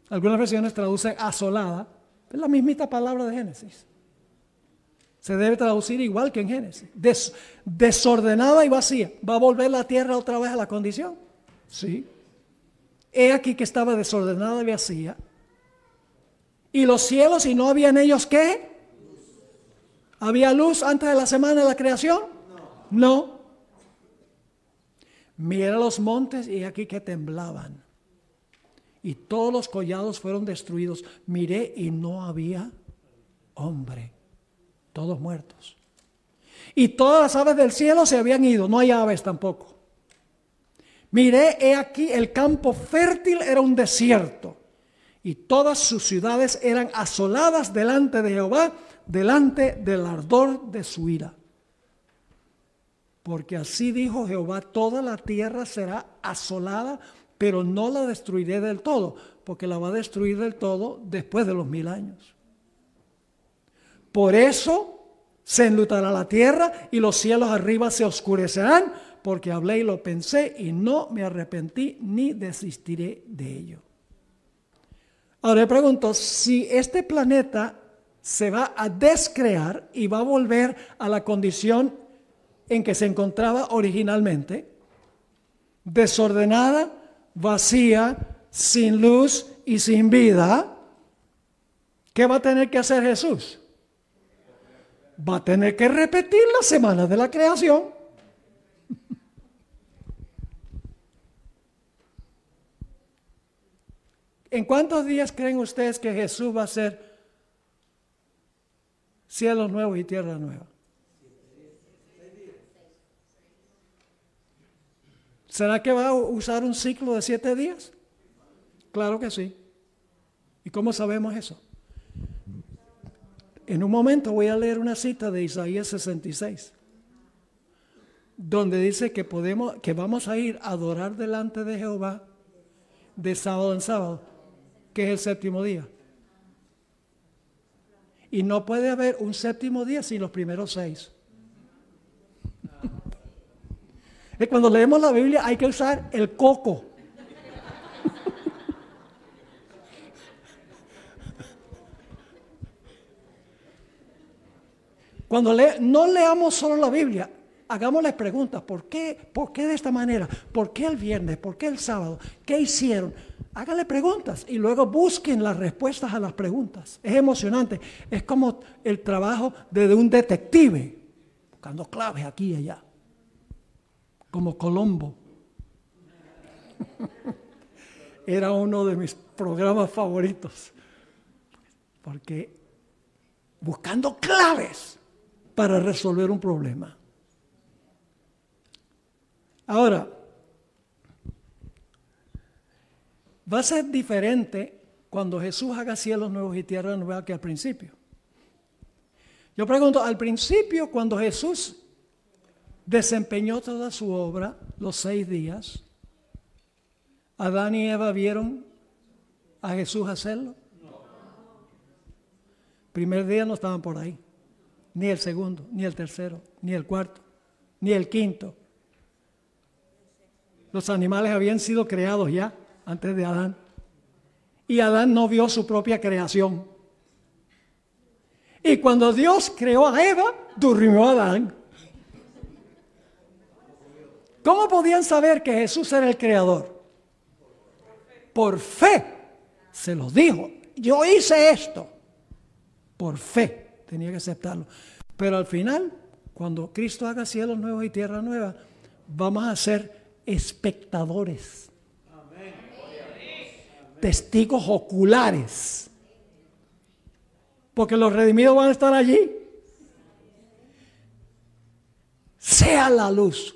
Algunas versiones traducen asolada. Es la mismita palabra de Génesis. Se debe traducir igual que en Génesis. Desordenada y vacía. ¿Va a volver la tierra otra vez a la condición? Sí. He aquí que estaba desordenada y vacía. ¿Y los cielos, y no había en ellos qué? ¿Había luz antes de la semana de la creación? No. Mira los montes y aquí que temblaban. Y todos los collados fueron destruidos. Miré y no había hombre. Todos muertos. Y todas las aves del cielo se habían ido. No hay aves tampoco. Miré, he aquí, el campo fértil era un desierto. Y todas sus ciudades eran asoladas delante de Jehová, delante del ardor de su ira. Porque así dijo Jehová, toda la tierra será asolada, pero no la destruiré del todo, porque la va a destruir del todo después de los 1000 años. Por eso se enlutará la tierra y los cielos arriba se oscurecerán, porque hablé y lo pensé y no me arrepentí ni desistiré de ello. Ahora le pregunto, si este planeta se va a descrear y va a volver a la condición en que se encontraba originalmente, desordenada, vacía, sin luz y sin vida, ¿qué va a tener que hacer Jesús? Va a tener que repetir las semanas de la creación. ¿En cuántos días creen ustedes que Jesús va a hacer cielos nuevos y tierra nueva? ¿Será que va a usar un ciclo de 7 días? Claro que sí. ¿Y cómo sabemos eso? En un momento voy a leer una cita de Isaías 66, donde dice que vamos a ir a adorar delante de Jehová de sábado en sábado, que es el 7º día. Y no puede haber un 7º día sin los primeros 6. Cuando leemos la Biblia hay que usar el coco. Cuando no leamos solo la Biblia, hagámosle preguntas. ¿Por qué de esta manera? ¿Por qué el viernes? ¿Por qué el sábado? ¿Qué hicieron? Háganle preguntas y luego busquen las respuestas a las preguntas. Es emocionante. Es como el trabajo de un detective, buscando claves aquí y allá. Como Colombo. Era uno de mis programas favoritos. Porque buscando claves para resolver un problema. Ahora, va a ser diferente cuando Jesús haga cielos nuevos y tierra nueva que al principio. Yo pregunto, al principio cuando Jesús desempeñó toda su obra, los 6 días, ¿Adán y Eva vieron a Jesús hacerlo? Primer día no estaban por ahí, ni el segundo, ni el tercero, ni el cuarto, ni el quinto. Los animales habían sido creados ya antes de Adán. Y Adán no vio su propia creación. Y cuando Dios creó a Eva, durmió a Adán. ¿Cómo podían saber que Jesús era el creador? Por fe. Se los dijo. Yo hice esto. Por fe. Tenía que aceptarlo. Pero al final, cuando Cristo haga cielos nuevos y tierra nueva, vamos a ser espectadores. Amén. Testigos oculares. Porque los redimidos van a estar allí. Sea la luz.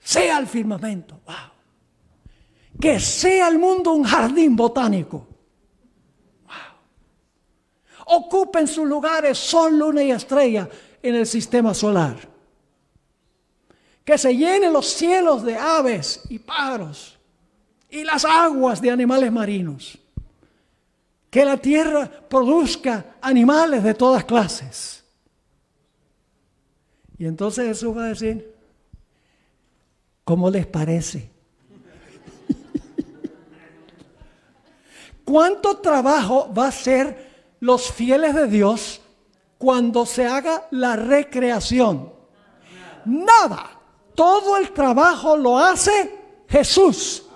Sea el firmamento. Wow. Que sea el mundo un jardín botánico. Wow. Ocupen sus lugares sol, luna y estrella en el sistema solar. Que se llenen los cielos de aves y pájaros y las aguas de animales marinos. Que la tierra produzca animales de todas clases. Y entonces Jesús va a decir, ¿cómo les parece? ¿Cuánto trabajo va a hacer los fieles de Dios cuando se haga la recreación? Nada. Todo el trabajo lo hace Jesús.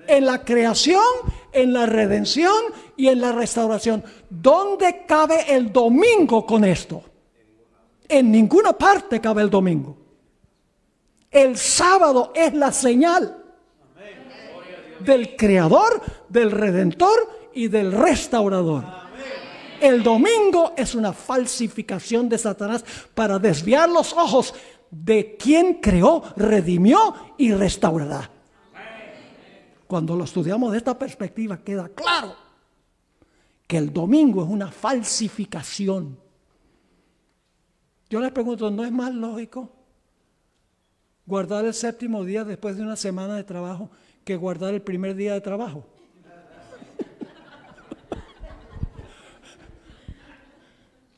En la creación, en la redención y en la restauración. ¿Dónde cabe el domingo con esto? En ninguna parte cabe el domingo. El sábado es la señal del Creador, del Redentor y del Restaurador. El domingo es una falsificación de Satanás para desviar los ojos de quien creó, redimió y restaurará. Cuando lo estudiamos de esta perspectiva queda claro que el domingo es una falsificación. Yo les pregunto, ¿no es más lógico guardar el séptimo día después de una semana de trabajo que guardar el primer día de trabajo?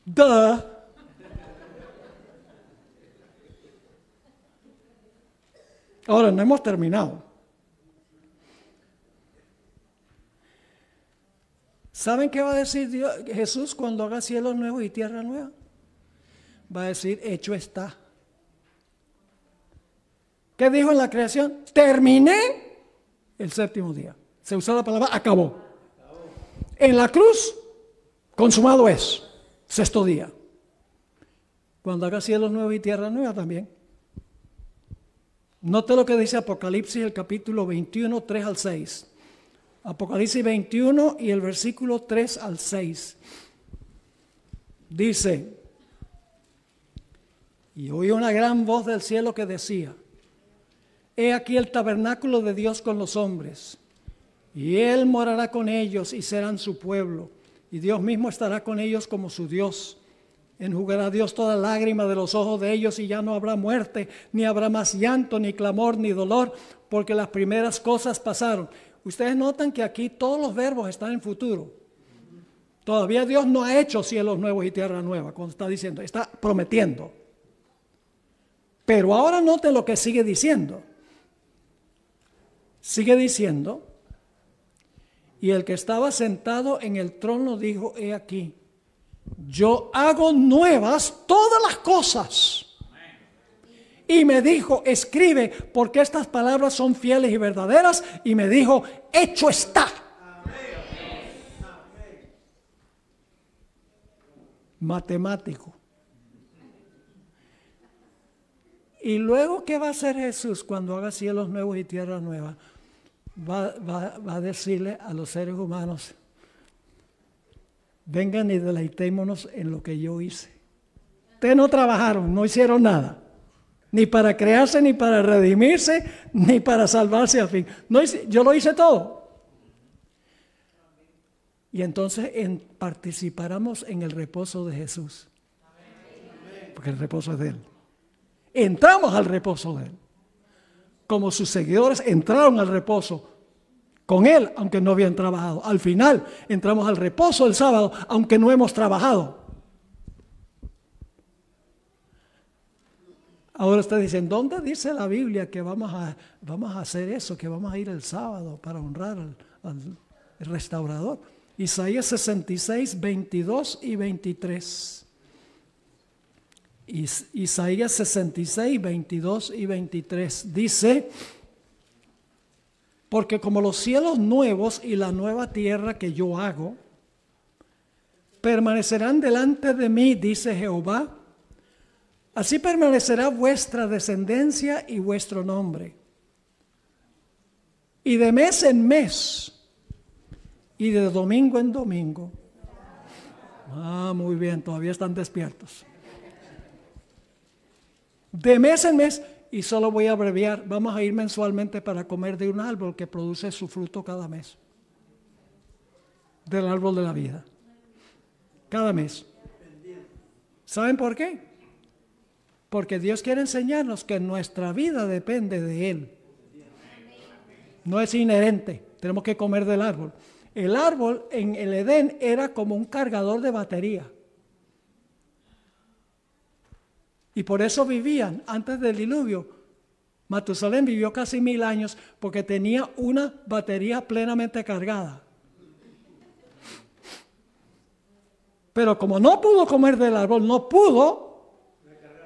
Duh. Ahora, no hemos terminado. ¿Saben qué va a decir Jesús cuando haga cielos nuevos y tierra nueva? Va a decir, hecho está. ¿Qué dijo en la creación? Terminé el séptimo día. Se usó la palabra acabó. En la cruz, consumado es. Sexto día. Cuando haga cielos nuevos y tierra nueva también. Note lo que dice Apocalipsis, el capítulo 21, 3 al 6. Apocalipsis 21 y el versículo 3 al 6. Dice, y oí una gran voz del cielo que decía, he aquí el tabernáculo de Dios con los hombres, y Él morará con ellos y serán su pueblo, y Dios mismo estará con ellos como su Dios. Enjugará Dios toda lágrima de los ojos de ellos y ya no habrá muerte, ni habrá más llanto, ni clamor, ni dolor, porque las primeras cosas pasaron. Ustedes notan que aquí todos los verbos están en futuro. Todavía Dios no ha hecho cielos nuevos y tierra nueva, cuando está diciendo, está prometiendo. Pero ahora noten lo que sigue diciendo. Sigue diciendo, y el que estaba sentado en el trono dijo, he aquí, yo hago nuevas todas las cosas. Y me dijo, escribe, porque estas palabras son fieles y verdaderas. Y me dijo, hecho está. Matemático. Y luego, ¿qué va a hacer Jesús cuando haga cielos nuevos y tierra nueva? Va a decirle a los seres humanos, vengan y deleitémonos en lo que yo hice. Ustedes no trabajaron, no hicieron nada. Ni para crearse, ni para redimirse, ni para salvarse al fin. Yo lo hice todo. Y entonces participáramos en el reposo de Jesús. Porque el reposo es de Él. Entramos al reposo de Él. Como sus seguidores entraron al reposo con Él, aunque no habían trabajado. Al final entramos al reposo el sábado, aunque no hemos trabajado. Ahora ustedes dicen, ¿dónde dice la Biblia que vamos a hacer eso? Que vamos a ir el sábado para honrar al restaurador. Isaías 66, 22 y 23. Isaías 66, 22 y 23 dice: porque como los cielos nuevos y la nueva tierra que yo hago permanecerán delante de mí, dice Jehová, así permanecerá vuestra descendencia y vuestro nombre. Y de mes en mes, y de domingo en domingo. Muy bien, todavía están despiertos. De mes en mes, y solo voy a abreviar, vamos a ir mensualmente para comer de un árbol que produce su fruto cada mes. Del árbol de la vida. Cada mes. ¿Saben por qué? Porque Dios quiere enseñarnos que nuestra vida depende de Él. No es inherente, tenemos que comer del árbol. El árbol en el Edén era como un cargador de batería. Y por eso vivían, antes del diluvio, Matusalén vivió casi 1000 años porque tenía una batería plenamente cargada. Pero como no pudo comer del árbol, no pudo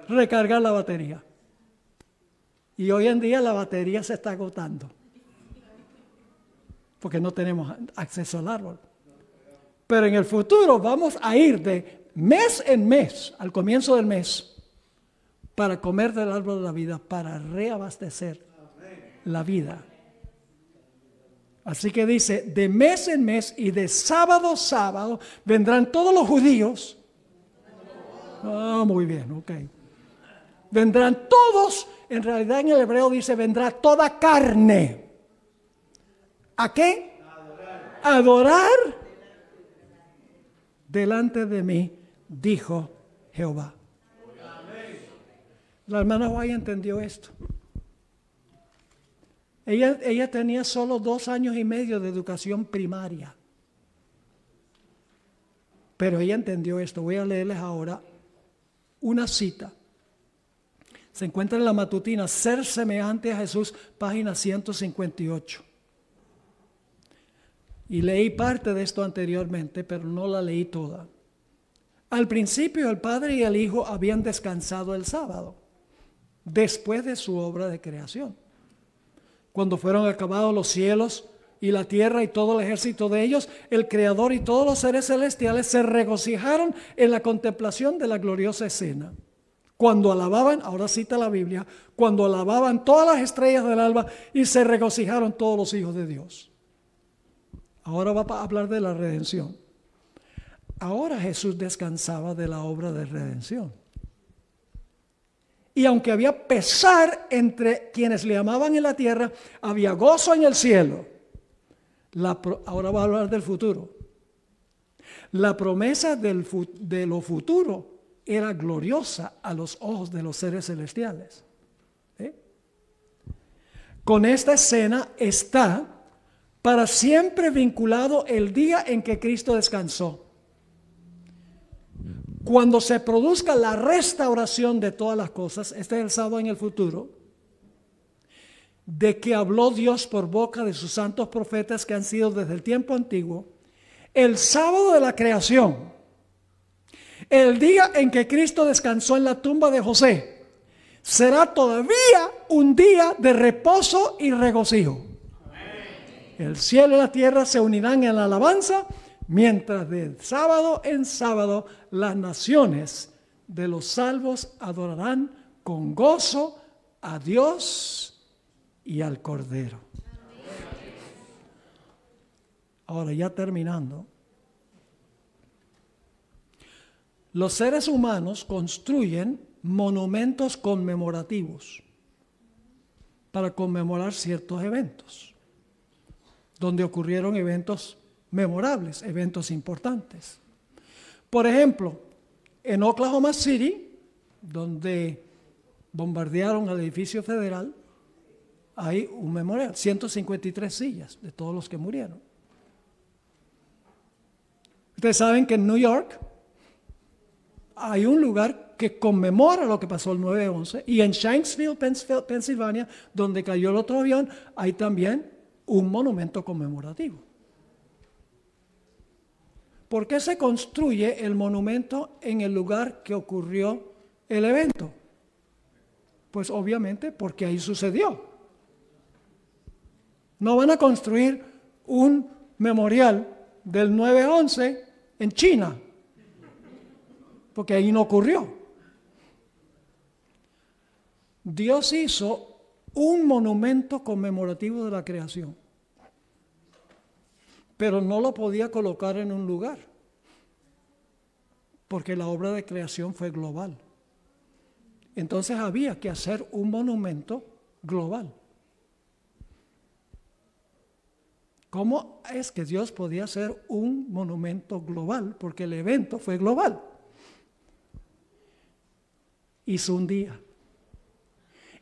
recargar la batería. Y hoy en día la batería se está agotando. Porque no tenemos acceso al árbol. Pero en el futuro vamos a ir de mes en mes, al comienzo del mes, para comer del árbol de la vida, para reabastecer la vida. Así que dice, de mes en mes y de sábado a sábado vendrán todos los judíos. Muy bien, ok. Vendrán todos, en realidad en el hebreo dice, vendrá toda carne. ¿A qué? Adorar delante de mí, dijo Jehová. La hermana Guay entendió esto. Ella tenía solo 2 años y medio de educación primaria. Pero ella entendió esto. Voy a leerles ahora una cita. Se encuentra en la matutina, Ser semejante a Jesús, página 158. Y leí parte de esto anteriormente, pero no la leí toda. Al principio el Padre y el Hijo habían descansado el sábado, después de su obra de creación. Cuando fueron acabados los cielos y la tierra y todo el ejército de ellos, el Creador y todos los seres celestiales se regocijaron en la contemplación de la gloriosa escena. Cuando alababan, ahora cita la Biblia, cuando alababan todas las estrellas del alba y se regocijaron todos los hijos de Dios. Ahora va a hablar de la redención. Ahora Jesús descansaba de la obra de redención. Y aunque había pesar entre quienes le amaban en la tierra, había gozo en el cielo. Ahora va a hablar del futuro. La promesa de lo futuro era gloriosa a los ojos de los seres celestiales. Con esta escena está para siempre vinculado el día en que Cristo descansó. Cuando se produzca la restauración de todas las cosas, este es el sábado en el futuro, de que habló Dios por boca de sus santos profetas que han sido desde el tiempo antiguo, el sábado de la creación, el día en que Cristo descansó en la tumba de José, será todavía un día de reposo y regocijo. El cielo y la tierra se unirán en la alabanza, mientras de sábado en sábado las naciones de los salvos adorarán con gozo a Dios y al Cordero. Ahora ya terminando. Los seres humanos construyen monumentos conmemorativos para conmemorar ciertos eventos, donde ocurrieron eventos memorables, eventos importantes. Por ejemplo, en Oklahoma City, donde bombardearon al edificio federal, hay un memorial, 153 sillas de todos los que murieron. Ustedes saben que en New York hay un lugar que conmemora lo que pasó el 9/11, y en Shanksville, Pensilvania, donde cayó el otro avión, hay también un monumento conmemorativo. ¿Por qué se construye el monumento en el lugar que ocurrió el evento? Pues obviamente porque ahí sucedió. No van a construir un memorial del 9/11 en China, porque ahí no ocurrió. Dios hizo un monumento conmemorativo de la creación, pero no lo podía colocar en un lugar, porque la obra de creación fue global. Entonces había que hacer un monumento global. ¿Cómo es que Dios podía hacer un monumento global? Porque el evento fue global. Hizo un día.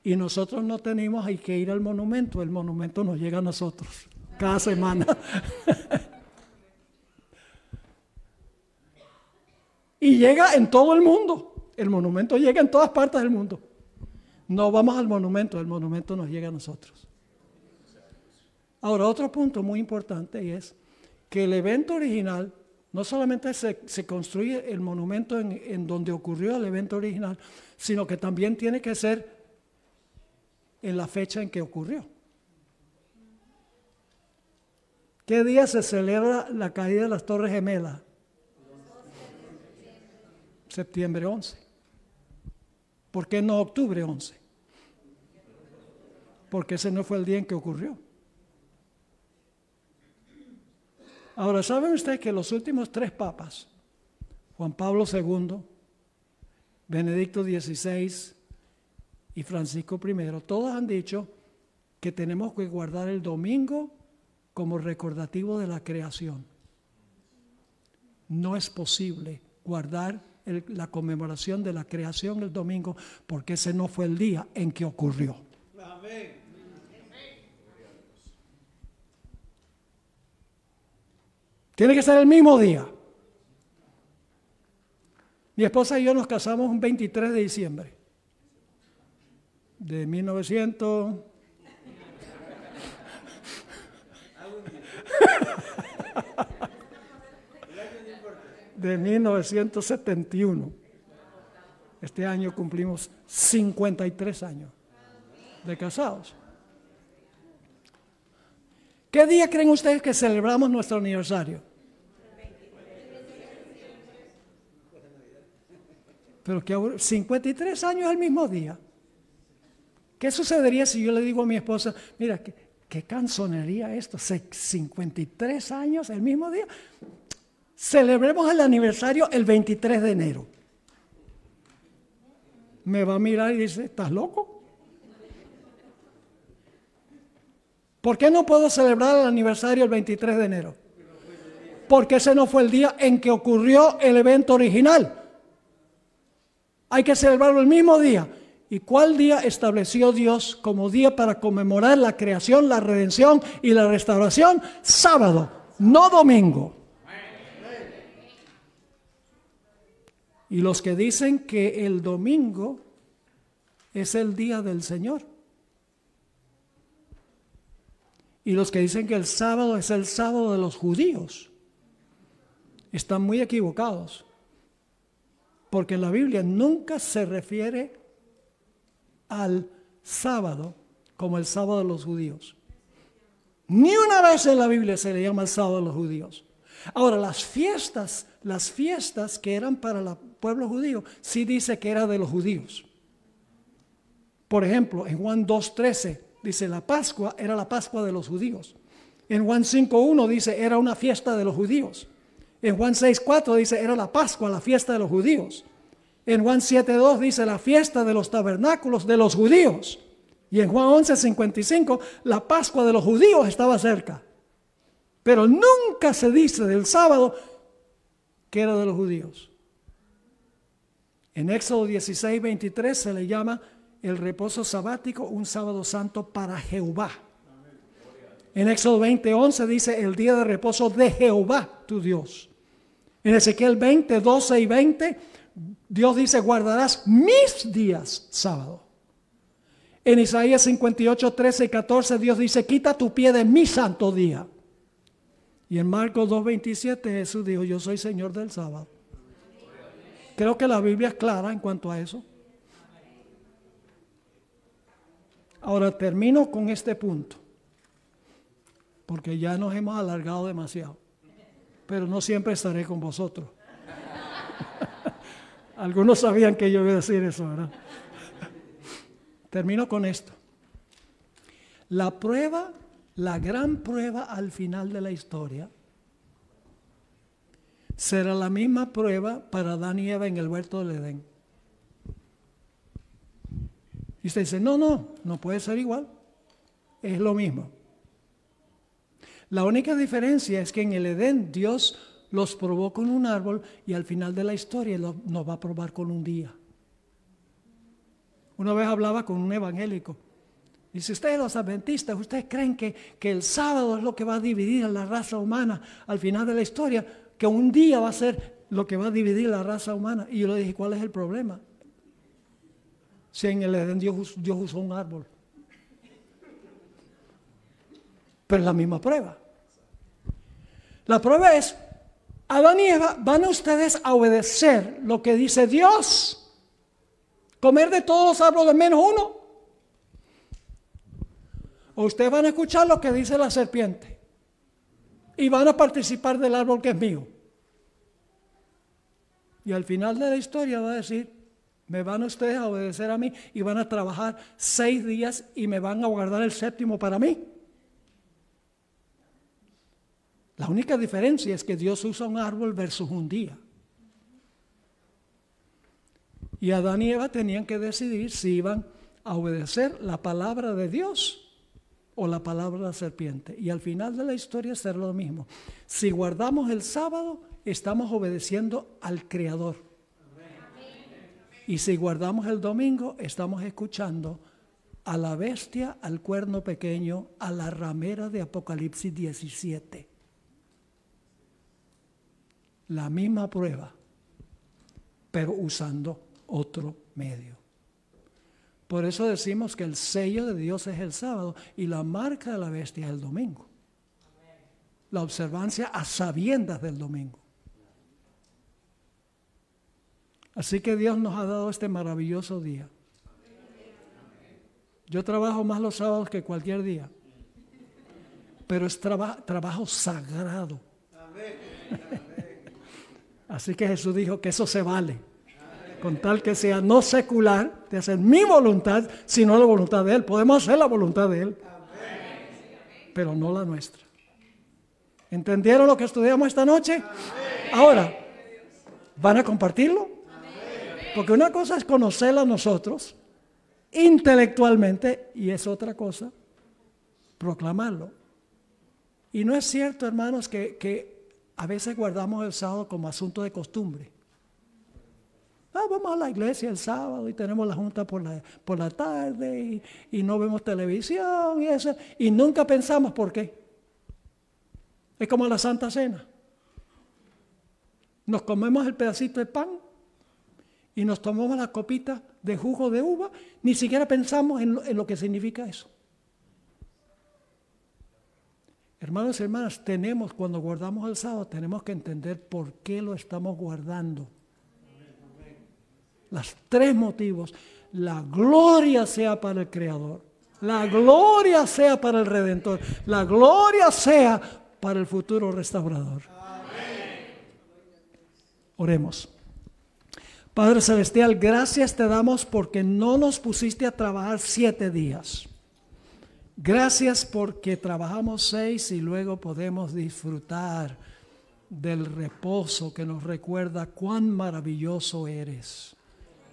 Y nosotros no tenemos que ir al monumento, el monumento nos llega a nosotros cada semana. Y llega en todo el mundo. El monumento llega en todas partes del mundo. No vamos al monumento, el monumento nos llega a nosotros. Ahora, otro punto muy importante es que el evento original, no solamente se construye el monumento en donde ocurrió el evento original, sino que también tiene que ser en la fecha en que ocurrió. ¿Qué día se celebra la caída de las Torres Gemelas? Septiembre 11. ¿Por qué no octubre 11? Porque ese no fue el día en que ocurrió. Ahora, ¿saben ustedes que los últimos 3 papas, Juan Pablo II, Benedicto XVI y Francisco I, todos han dicho que tenemos que guardar el domingo como recordativo de la creación? No es posible guardar la conmemoración de la creación el domingo, porque ese no fue el día en que ocurrió. Amén. Tiene que ser el mismo día. Mi esposa y yo nos casamos un 23 de diciembre de 1900. De 1971. Este año cumplimos 53 años de casados. ¿Qué día creen ustedes que celebramos nuestro aniversario? Pero que 53 años el mismo día. ¿Qué sucedería si yo le digo a mi esposa, mira, qué canzonería esto, 53 años el mismo día? Celebremos el aniversario el 23 de enero. Me va a mirar y dice, ¿estás loco? ¿Por qué no puedo celebrar el aniversario el 23 de enero? Porque ese no fue el día en que ocurrió el evento original. Hay que celebrarlo el mismo día. ¿Y cuál día estableció Dios como día para conmemorar la creación, la redención y la restauración? Sábado, no domingo. Y los que dicen que el domingo es el día del Señor. Y los que dicen que el sábado es el sábado de los judíos, están muy equivocados. Porque en la Biblia nunca se refiere al sábado como el sábado de los judíos. Ni una vez en la Biblia se le llama el sábado de los judíos. Ahora, las fiestas que eran para el pueblo judío, sí dice que era de los judíos. Por ejemplo, en Juan 2:13 dice la Pascua era la Pascua de los judíos. En Juan 5:1 dice era una fiesta de los judíos. En Juan 6:4 dice era la Pascua, la fiesta de los judíos. En Juan 7:2 dice la fiesta de los tabernáculos de los judíos. Y en Juan 11:55 la Pascua de los judíos estaba cerca. Pero nunca se dice del sábado que era de los judíos. En Éxodo 16:23 se le llama el reposo sabático un sábado santo para Jehová. En Éxodo 20:11 dice el día de reposo de Jehová tu Dios. En Ezequiel 20:12 y 20 Dios dice guardarás mis días sábado. En Isaías 58:13 y 14 Dios dice quita tu pie de mi santo día. Y en Marcos 2:27 Jesús dijo yo soy Señor del sábado. Creo que la Biblia es clara en cuanto a eso. Ahora termino con este punto, porque ya nos hemos alargado demasiado, pero no siempre estaré con vosotros. Algunos sabían que yo iba a decir eso, ¿verdad? Termino con esto. La prueba, la gran prueba al final de la historia, será la misma prueba para Adán y Eva en el huerto del Edén. Y usted dice, no puede ser igual. Es lo mismo. La única diferencia es que en el Edén Dios los probó con un árbol y al final de la historia nos va a probar con un día. Una vez hablaba con un evangélico. Dice, ustedes los adventistas, ¿ustedes creen que el sábado es lo que va a dividir a la raza humana al final de la historia? Que un día va a ser lo que va a dividir la raza humana. Y yo le dije, ¿cuál es el problema? Si en el Edén Dios usó un árbol. Pero es la misma prueba. La prueba es, Adán y Eva, ¿van ustedes a obedecer lo que dice Dios? ¿Comer de todos los árboles menos uno? ¿O ustedes van a escuchar lo que dice la serpiente? Y van a participar del árbol que es mío. Y al final de la historia va a decir, me van ustedes a obedecer a mí y van a trabajar 6 días y me van a guardar el 7º para mí. La única diferencia es que Dios usa un árbol versus un día. Y Adán y Eva tenían que decidir si iban a obedecer la palabra de Dios o la palabra de la serpiente. Y al final de la historia será lo mismo. Si guardamos el sábado, estamos obedeciendo al Creador. Y si guardamos el domingo, estamos escuchando a la bestia, al cuerno pequeño, a la ramera de Apocalipsis 17. La misma prueba, pero usando otro medio. Por eso decimos que el sello de Dios es el sábado y la marca de la bestia es el domingo. La observancia a sabiendas del domingo. Así que Dios nos ha dado este maravilloso día. Yo trabajo más los sábados que cualquier día, pero es trabajo sagrado. Así que Jesús dijo que eso se vale, con tal que sea no secular, de hacer mi voluntad, sino la voluntad de Él. Podemos hacer la voluntad de Él, pero no la nuestra. ¿Entendieron lo que estudiamos esta noche? Ahora, ¿van a compartirlo? Porque una cosa es conocerla a nosotros intelectualmente y es otra cosa proclamarlo. Y no es cierto, hermanos, que a veces guardamos el sábado como asunto de costumbre. Vamos a la iglesia el sábado y tenemos la junta por la tarde y no vemos televisión y eso. Y nunca pensamos por qué. Es como la Santa Cena. Nos comemos el pedacito de pan y nos tomamos la copita de jugo de uva, ni siquiera pensamos en lo que significa eso. Hermanos y hermanas, cuando guardamos el sábado, tenemos que entender por qué lo estamos guardando. Los 3 motivos. La gloria sea para el Creador. La gloria sea para el Redentor. La gloria sea para el futuro restaurador. Oremos. Padre Celestial, gracias te damos porque no nos pusiste a trabajar 7 días. Gracias porque trabajamos 6 y luego podemos disfrutar del reposo que nos recuerda cuán maravilloso eres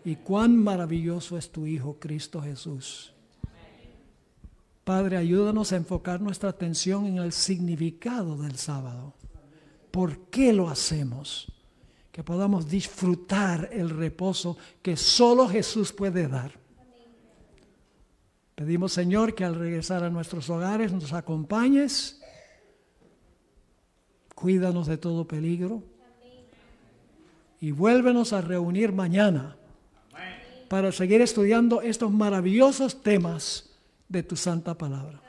y cuán maravilloso es tu Hijo Cristo Jesús. Padre, ayúdanos a enfocar nuestra atención en el significado del sábado. ¿Por qué lo hacemos? Que podamos disfrutar el reposo que solo Jesús puede dar. Pedimos, Señor, que al regresar a nuestros hogares nos acompañes. Cuídanos de todo peligro. Y vuélvenos a reunir mañana para seguir estudiando estos maravillosos temas de tu santa palabra.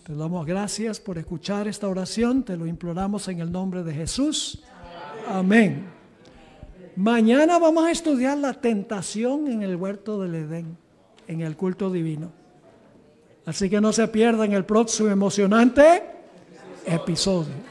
Te damos gracias por escuchar esta oración. Te lo imploramos en el nombre de Jesús. Amén. Mañana vamos a estudiar la tentación en el huerto del Edén, en el culto divino. Así que no se pierdan el próximo emocionante episodio.